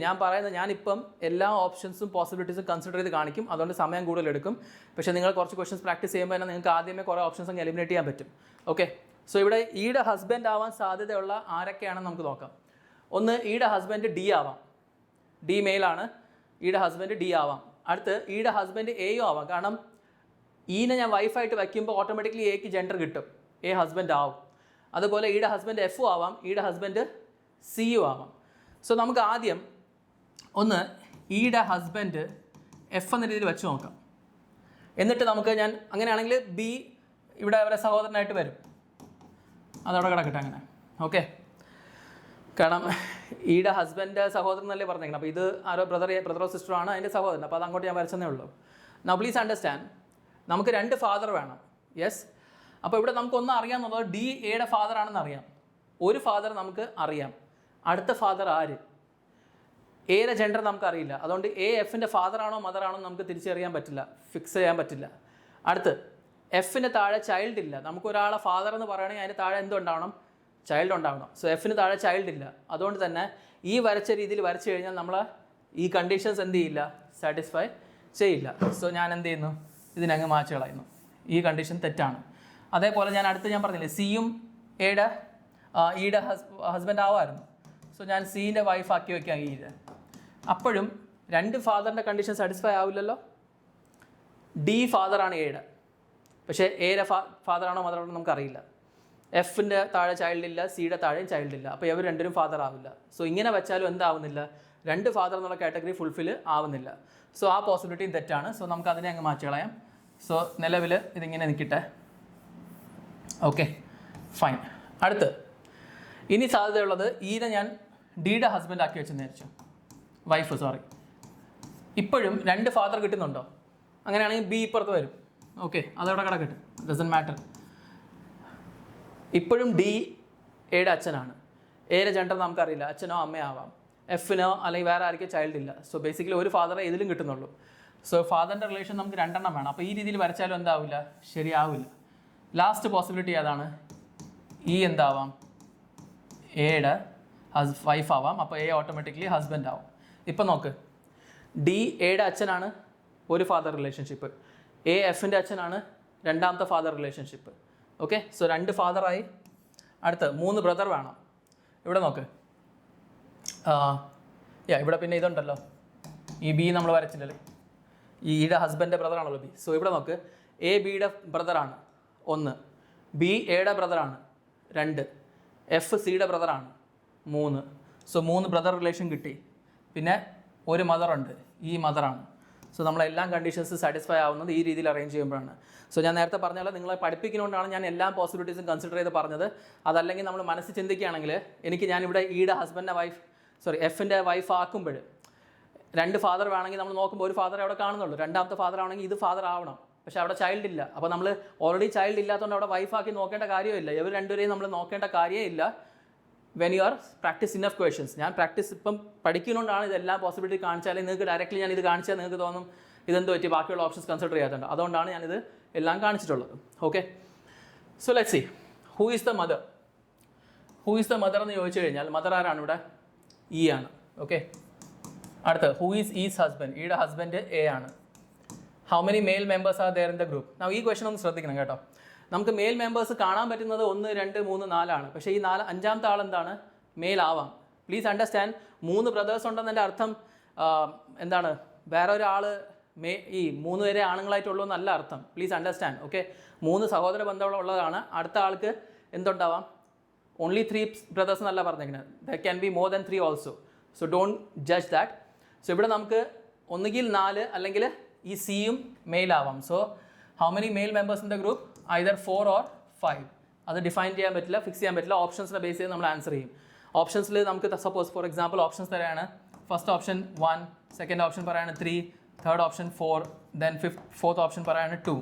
A: ഞാൻ പറയുന്നത്, ഞാനിപ്പം എല്ലാ ഓപ്ഷൻസും പോസിബിലിറ്റീസും കൺസിഡർ ചെയ്ത് കാണിക്കും, അതുകൊണ്ട് സമയം കൂടുതലെടുക്കും. പക്ഷേ നിങ്ങൾ കുറച്ച് ക്വസ്റ്റ്യൻസ് പ്രാക്ടീസ് ചെയ്യുമ്പോൾ തന്നെ നിങ്ങൾക്ക് ആദ്യമേ കുറേ ഓപ്ഷൻസ് അങ്ങ് എലിമിനേറ്റ് ചെയ്യാൻ പറ്റും. ഓക്കെ, സോ ഇവിടെ ഈയുടെ ഹസ്ബൻഡ് ആവാൻ സാധ്യതയുള്ള ആരൊക്കെയാണെന്ന് നമുക്ക് നോക്കാം. ഒന്ന്, ഈയുടെ ഹസ്ബൻഡ് ഡി ആവാം, ഡി മെയിലാണ്, ഈയുടെ ഹസ്ബൻഡ് ഡി ആവാം. അടുത്ത് ഈയുടെ ഹസ്ബൻഡ് എയും ആവാം, കാരണം ഈനെ ഞാൻ വൈഫായിട്ട് വയ്ക്കുമ്പോൾ ഓട്ടോമാറ്റിക്കലി എക്ക് ജെൻഡർ കിട്ടും, എ ഹസ്ബൻഡ് ആവും. അതുപോലെ ഈയുടെ ഹസ്ബൻഡ് എഫും ആവാം, ഈയുടെ ഹസ്ബൻഡ് സിയും ആവാം. സോ നമുക്ക് ആദ്യം ഒന്ന് ഈയുടെ ഹസ്ബൻഡ് എഫ് എന്ന രീതിയിൽ വെച്ച് നോക്കാം. എന്നിട്ട് നമുക്ക് ഞാൻ അങ്ങനെയാണെങ്കിൽ ബി ഇവിടെ അവരെ സഹോദരനായിട്ട് വരും, അതവിടെ കിടക്കട്ടെ അങ്ങനെ. ഓക്കെ, കാരണം ഈയുടെ ഹസ്ബൻഡ് സഹോദരൻ എന്നല്ലേ പറഞ്ഞേക്കണം. അപ്പോൾ ഇത് ആരോ ബ്രദറോ സിസ്റ്ററോ ആണ് അതിൻ്റെ സഹോദരൻ. അപ്പോൾ അത് അങ്ങോട്ട് ഞാൻ വരച്ചതേ ഉള്ളൂ. നൗ പ്ലീസ് അണ്ടർസ്റ്റാൻഡ്, നമുക്ക് 2 ഫാദർ വേണം. യെസ്, അപ്പോൾ ഇവിടെ നമുക്കൊന്നും അറിയാമെന്നുള്ളത് ഡി എയുടെ ഫാദർ ആണെന്ന് അറിയാം. ഒരു ഫാദർ നമുക്ക് അറിയാം, അടുത്ത ഫാദർ ആര്, എയുടെ ജെൻഡർ നമുക്കറിയില്ല. അതുകൊണ്ട് എ എഫിൻ്റെ ഫാദറാണോ മദറാണോ നമുക്ക് തിരിച്ചറിയാൻ പറ്റില്ല, ഫിക്സ് ചെയ്യാൻ പറ്റില്ല. അടുത്ത് എഫിന് താഴെ ചൈൽഡ് ഇല്ല. നമുക്കൊരാളെ ഫാദർ എന്ന് പറയുകയാണെങ്കിൽ അതിന് താഴെ എന്തുണ്ടാവണം, ചൈൽഡ് ഉണ്ടാവണം. സോ എഫിന് താഴെ ചൈൽഡ് ഇല്ല. അതുകൊണ്ട് തന്നെ ഈ വരച്ച രീതിയിൽ വരച്ചു കഴിഞ്ഞാൽ നമ്മൾ ഈ കണ്ടീഷൻസ് എന്ത് ചെയ്യില്ല, സാറ്റിസ്ഫൈ ചെയ്യില്ല. സോ ഞാൻ എന്ത് ചെയ്യുന്നു, ഇതിനങ്ങ് മാച്ച് കളയുന്നു. ഈ കണ്ടീഷൻ തെറ്റാണ്. അതേപോലെ ഞാൻ പറഞ്ഞില്ലേ, സിയും ഈയുടെ ഹസ്ബൻഡ് ആവാമായിരുന്നു. സോ ഞാൻ സീൻ്റെ വൈഫ് ആക്കി വയ്ക്കാം ഈയുടെ. അപ്പോഴും 2 ഫാദറിൻ്റെ കണ്ടീഷൻ സാറ്റിസ്ഫൈ ആവില്ലല്ലോ. ഡി ഫാദറാണ് എയുടെ, പക്ഷേ എയുടെ ഫാദറാണോ മദറാണോ നമുക്കറിയില്ല. എഫിൻ്റെ താഴെ ചൈൽഡ് ഇല്ല, സിയുടെ താഴെയും ചൈൽഡ് ഇല്ല. അപ്പോൾ ഇവർ 2 ഫാദർ ആവില്ല. സോ ഇങ്ങനെ വെച്ചാലും എന്താവുന്നില്ല, 2 ഫാദർ എന്നുള്ള കാറ്റഗറി ഫുൾഫിൽ ആവുന്നില്ല. സോ ആ പോസിബിലിറ്റിയും തെറ്റാണ്. സോ നമുക്ക് അതിനെ അങ്ങ് മാറ്റി കളയാം. സോ നിലവിൽ ഇതിങ്ങനെ നിൽക്കട്ടെ. Okay, fine. അടുത്ത് ഇനി സാധ്യതയുള്ളത് ഈനെ ഞാൻ ഡിയുടെ ഹസ്ബൻഡ് ആക്കി വെച്ചെന്ന് വിചാരിച്ചു, വൈഫ് സോറി. ഇപ്പോഴും 2 ഫാദർ കിട്ടുന്നുണ്ടോ? അങ്ങനെയാണെങ്കിൽ ബി ഇപ്പുറത്ത് വരും. ഓക്കെ, അതവിടെ കിടക്കട്ടെ, ഡസൻറ്റ് മാറ്റർ. ഇപ്പോഴും ഡി എയുടെ അച്ഛനാണ്, എയുടെ ജെൻഡർ നമുക്കറിയില്ല, അച്ഛനോ അമ്മയോ ആവാം. എഫിനോ അല്ലെങ്കിൽ വേറെ ആർക്കും ചൈൽഡ് ഇല്ല. സോ ബേസിക്കലി ഒരു ഫാദറെ ഇതിലും കിട്ടുന്നുള്ളൂ. സോ ഫാദറിൻ്റെ റിലേഷൻ നമുക്ക് 2 എണ്ണം വേണം. അപ്പോൾ ഈ രീതിയിൽ വരച്ചാലും എന്താവില്ല, ശരിയാവില്ല. ലാസ്റ്റ് പോസിബിലിറ്റി ഏതാണ്, ഈ എന്താവാം, എയുടെ വൈഫ് ആവാം. അപ്പോൾ എ ഓട്ടോമാറ്റിക്കലി ഹസ്ബൻഡ് ആവും. ഇപ്പം നോക്ക്, ഡി എയുടെ അച്ഛനാണ്, ഒരു ഫാദർ റിലേഷൻഷിപ്പ്. എ എഫിൻ്റെ അച്ഛനാണ്, 2ാമത്തെ ഫാദർ റിലേഷൻഷിപ്പ്. Okay, so 2 ഫാദറായി. അടുത്ത് 3 ബ്രദർ വേണം. ഇവിടെ നോക്ക്, ഇവിടെ പിന്നെ ഇതുണ്ടല്ലോ, ഈ ബി നമ്മൾ വരച്ചില്ലല്ലേ, ഇയുടെ ഹസ്ബൻഡിൻ്റെ ബ്രദറാണല്ലോ ബി. സോ ഇവിടെ നോക്ക്, എ ബിയുടെ ബ്രദറാണ് 1, ബി എയുടെ ബ്രദറാണ് 2, എഫ് സിയുടെ ബ്രദറാണ് 3. സോ 3 ബ്രദർ റിലേഷൻ കിട്ടി. പിന്നെ ഒരു മദറുണ്ട്, ഈ മദറാണ്. സോ നമ്മളെല്ലാം കണ്ടീഷൻസ് സാറ്റിസ്ഫൈ ആവുന്നത് ഈ രീതിയിൽ അറേഞ്ച് ചെയ്യുമ്പോഴാണ്. സോ ഞാൻ നേരത്തെ പറഞ്ഞ പോലെ നിങ്ങളെ പഠിപ്പിക്കുന്നതുകൊണ്ടാണ് ഞാൻ എല്ലാ പോസിബിലിറ്റീസും കൺസിഡർ ചെയ്ത് പറഞ്ഞത്. അതല്ലെങ്കിൽ നമ്മൾ മനസ്സിൽ ചിന്തിക്കുകയാണെങ്കിൽ ഞാനിവിടെ ഈയുടെ ഹസ്ബൻഡിൻ്റെ എഫിൻ്റെ വൈഫ് ആക്കുമ്പോൾ 2 ഫാദർ വേണമെങ്കിൽ നമ്മൾ നോക്കുമ്പോൾ ഒരു ഫാദർ അവിടെ കാണുന്നുള്ളൂ, രണ്ടാമത്തെ ഫാദർ ആണെങ്കിൽ ഇത് ഫാദർ ആവണം. പക്ഷേ അവിടെ ചൈൽഡ് ഇല്ല. അപ്പോൾ നമ്മൾ ഓൾറെഡി ചൈൽഡ് ഇല്ലാത്തതുകൊണ്ട് അവിടെ വൈഫാക്കി നോക്കേണ്ട കാര്യമില്ല. ഇവർ രണ്ടുപേരെയും നമ്മൾ നോക്കേണ്ട കാര്യമില്ല. When you are practice enough questions. ഞാൻ പ്രാക്ടീസ് ഇപ്പം പഠിക്കുന്നതുകൊണ്ടാണ് ഇതെല്ലാം പോസിബിലിറ്റി കാണിച്ചാൽ. നിങ്ങൾക്ക് ഡയറക്റ്റ്ലി ഞാൻ ഇത് കാണിച്ചാൽ നിങ്ങൾക്ക് തോന്നും ഇതെന്ത് പറ്റി ബാക്കിയുള്ള ഓപ്ഷൻസ് കൺസിഡർ ചെയ്യാത്തുണ്ട്. അതുകൊണ്ടാണ് ഞാനിത് എല്ലാം കാണിച്ചിട്ടുള്ളത്. Okay, so let's see who is the mother. Who is the mother എന്ന് ചോദിച്ചു കഴിഞ്ഞാൽ മദർ ആരാണ് ഇവിടെ? ഇ ആണ്. ഓക്കെ, അടുത്ത് ഹൂ ഈസ് ഈസ് ഹസ്ബൻഡ്. ഈയുടെ ഹസ്ബൻഡ് എ ആണ്. How many male members are there in the group. ഈ ക്വസ്റ്റൻ ഒന്ന് ശ്രദ്ധിക്കണം കേട്ടോ. നമുക്ക് മെയിൽ മെമ്പേഴ്സ് കാണാൻ പറ്റുന്നത് 1, 2, 3, 4 ആണ്. പക്ഷേ ഈ 5ാമത്തെ ആൾ എന്താണ്? മെയിൽ ആവാം. പ്ലീസ് അണ്ടർസ്റ്റാൻഡ്, 3 ബ്രദേഴ്സ് ഉണ്ടെന്നതിൻ്റെ അർത്ഥം എന്താണ്? വേറെ ഒരാൾ ഈ 3 പേരെ ആണുങ്ങളായിട്ടുള്ളൂ എന്നല്ല അർത്ഥം. Please understand. ഓക്കെ, 3 സഹോദര ബന്ധമുള്ളതാണ്. അടുത്ത ആൾക്ക് എന്തുണ്ടാവാം? ഓൺലി 3 ബ്രദേഴ്സ് എന്നല്ല പറഞ്ഞിരിക്കുന്നത്. There can be more than 3 also. So don't judge that. So ഇവിടെ നമുക്ക് ഒന്നുകിൽ 4 അല്ലെങ്കിൽ ഈ സിയും മെയിൽ ആവാം. So how many male members in the group? Either 4 or 5. അത് ഡിഫൈൻ ചെയ്യാൻ പറ്റില്ല, ഫിക്സ് ചെയ്യാൻ പറ്റില്ല. ഓപ്ഷൻസിനെ ബേസ് ചെയ്ത് നമ്മൾ ആൻസർ ചെയ്യും. ഓപ്ഷൻസിൽ നമുക്ക് സപ്പോസ് ഫോർ എക്സാമ്പിൾ ഓപ്ഷൻസ് തരാണ്. ഫസ്റ്റ് ഓപ്ഷൻ 1, സെക്കൻഡ് ഓപ്ഷൻ പറയാണ് 3, third option 4, then fourth option പറയാണ് 2.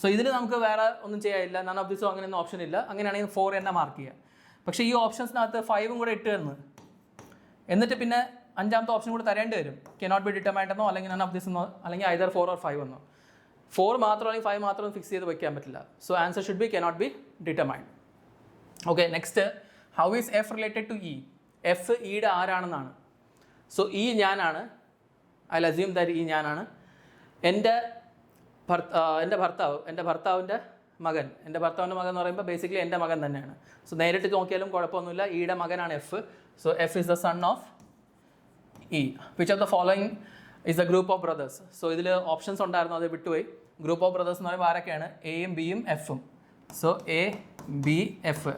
A: സോ ഇതിൽ നമുക്ക് വേറെ ഒന്നും ചെയ്യാനില്ല. നൺ ഓഫ് ദിസോ അങ്ങനെയൊന്നും ഓപ്ഷൻ ഇല്ല. അങ്ങനെയാണെങ്കിൽ 4 തന്നെ മാർക്ക് ചെയ്യുക. പക്ഷേ ഈ ഓപ്ഷൻസിനകത്ത് 5 കൂടെ ഇട്ട് തന്ന് എന്നിട്ട് പിന്നെ 5ാമത്തെ ഓപ്ഷൻ കൂടെ തരേണ്ടി വരും. കനോട്ട് ബി ഡിറ്റർമൈൻഡ് എന്നോ അല്ലെങ്കിൽ നൺ ഓഫ് ദിസ് എന്നോ അല്ലെങ്കിൽ ഐദർ 4 or 5 എന്നോ. 4 മാത്രം അല്ലെങ്കിൽ 5 മാത്രം ഫിക്സ് ചെയ്ത് വയ്ക്കാൻ പറ്റില്ല. So answer should be cannot be determined. Okay, next how is F related to E. F ഇയുടെ ആരാണെന്നാണ്. സോ ഇ ഞാനാണ്. ഐ അസ്യൂം ദാറ്റ് ഇ ഞാനാണ്. എൻ്റെ ഭർത്താവിൻ്റെ മകൻ എന്ന് പറയുമ്പോൾ ബേസിക്കലി എൻ്റെ മകൻ തന്നെയാണ്. സോ നേരിട്ട് നോക്കിയാലും കുഴപ്പമൊന്നുമില്ല. ഇയുടെ മകനാണ് F. So F is the son of E. Which of the following is the group of brothers. So ഇതിൽ ഓപ്ഷൻസ് ഉണ്ടായിരുന്നു, അത് വിട്ടുപോയി. ഗ്രൂപ്പ് ഓഫ് ബ്രദേഴ്സ് എന്ന് പറയുമ്പോൾ ആരൊക്കെയാണ്? എയും ബിയും എഫും. So A B F.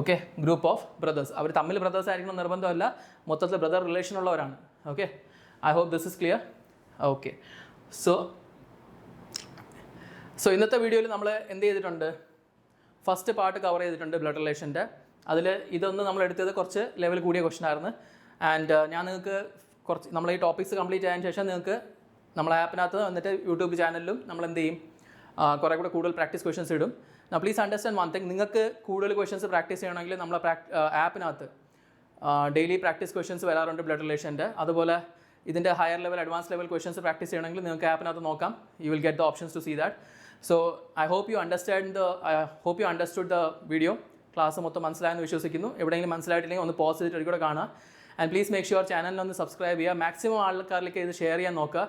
A: Okay, group of brothers. അവർ തമ്മിൽ ബ്രദേഴ്സ് ആയിരിക്കണം നിർബന്ധമല്ല, മൊത്തത്തിൽ ബ്രദർ റിലേഷൻ ഉള്ളവരാണ്. Okay, I hope this is clear. Okay, so ഇന്നത്തെ വീഡിയോയിൽ നമ്മൾ എന്ത് ചെയ്തിട്ടുണ്ട്? ഫസ്റ്റ് പാർട്ട് കവർ ചെയ്തിട്ടുണ്ട് ബ്ലഡ് റിലേഷൻ്റെ. അതിൽ ഇതൊന്ന് നമ്മൾ എടുത്തത് കുറച്ച് ലെവൽ കൂടിയ ക്വസ്റ്റൻ ആയിരുന്നു. ആൻഡ് ഞാൻ നിങ്ങൾക്ക് നമ്മൾ ഈ ടോപ്പിക്സ് കംപ്ലീറ്റ് ആയതിനു ശേഷം നിങ്ങൾക്ക് നമ്മളെ ആപ്പിനകത്ത് വന്നിട്ട് യൂട്യൂബ് ചാനലിലും നമ്മൾ എന്ത് ചെയ്യും? കുറേ കൂടെ കൂടുതൽ പ്രാക്ടീസ് ക്വസ്റ്റൻസ് ഇടും. Please understand one thing. നിങ്ങൾക്ക് കൂടുതൽ ക്വസ്റ്റൻസ് പ്രാക്ടീസ് ചെയ്യണമെങ്കിൽ നമ്മളെ ആപ്പിനകത്ത് ഡെയിലി പ്രാക്ടീസ് ക്വസ്റ്റൻസ് വരാറുണ്ട് ബ്ലഡ് റിലേഷൻ്റെ. അതുപോലെ ഇതിൻ്റെ higher level advance level questions practice ചെയ്യണമെങ്കിൽ നിങ്ങൾക്ക് ആപ്പിനകത്ത് നോക്കാം. You will get the options to see that. So I hope you understood the video. Class മൊത്തം മനസ്സിലായെന്ന് വിശ്വസിക്കുന്നു. എവിടെയെങ്കിലും മനസ്സിലായിട്ടില്ലെങ്കിൽ ഒന്ന് പോസ് ചെയ്തിട്ട് ഒരിക്കലും കാണുക. ആൻഡ് പ്ലീസ് മേക്ക് ഷുവർ ചാനലിനൊന്ന് സബ്സ്ക്രൈബ് ചെയ്യുക. മാക്സിമം ആൾക്കാരിലേക്ക് ഇത് ഷെയർ ചെയ്യാൻ നോക്കുക.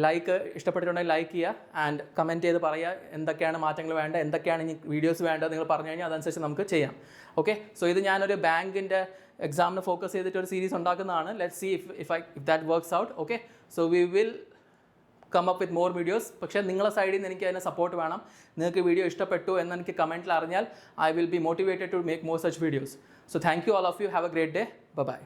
A: ലൈക്ക് ഇഷ്ടപ്പെട്ടിട്ടുണ്ടെങ്കിൽ ലൈക്ക് ചെയ്യുക. ആൻഡ് കമൻറ്റ് ചെയ്ത് പറയുക എന്തൊക്കെയാണ് മാറ്റങ്ങൾ വേണ്ടത്, എന്തൊക്കെയാണ് ഇനി വീഡിയോസ് വേണ്ടത് നിങ്ങൾ പറഞ്ഞു കഴിഞ്ഞാൽ അതനുസരിച്ച് നമുക്ക് ചെയ്യാം. ഓക്കെ, സോ ഇത് ഞാനൊരു ബാങ്കിൻ്റെ എക്സാമിന് ഫോക്കസ് ചെയ്തിട്ട് ഒരു സീരീസ് ഉണ്ടാക്കുന്നതാണ്. Let's see if that works out. Okay, so we will come up with more videos. പക്ഷേ നിങ്ങളുടെ സൈഡിൽ നിന്ന് എനിക്ക് അതിന് സപ്പോർട്ട് വേണം. നിങ്ങൾക്ക് വീഡിയോ ഇഷ്ടപ്പെട്ടു എന്ന് എനിക്ക് കമൻറ്റിൽ അറിഞ്ഞാൽ I will be motivated to make more such videos. So thank you all of you. Have a great day. Bye bye.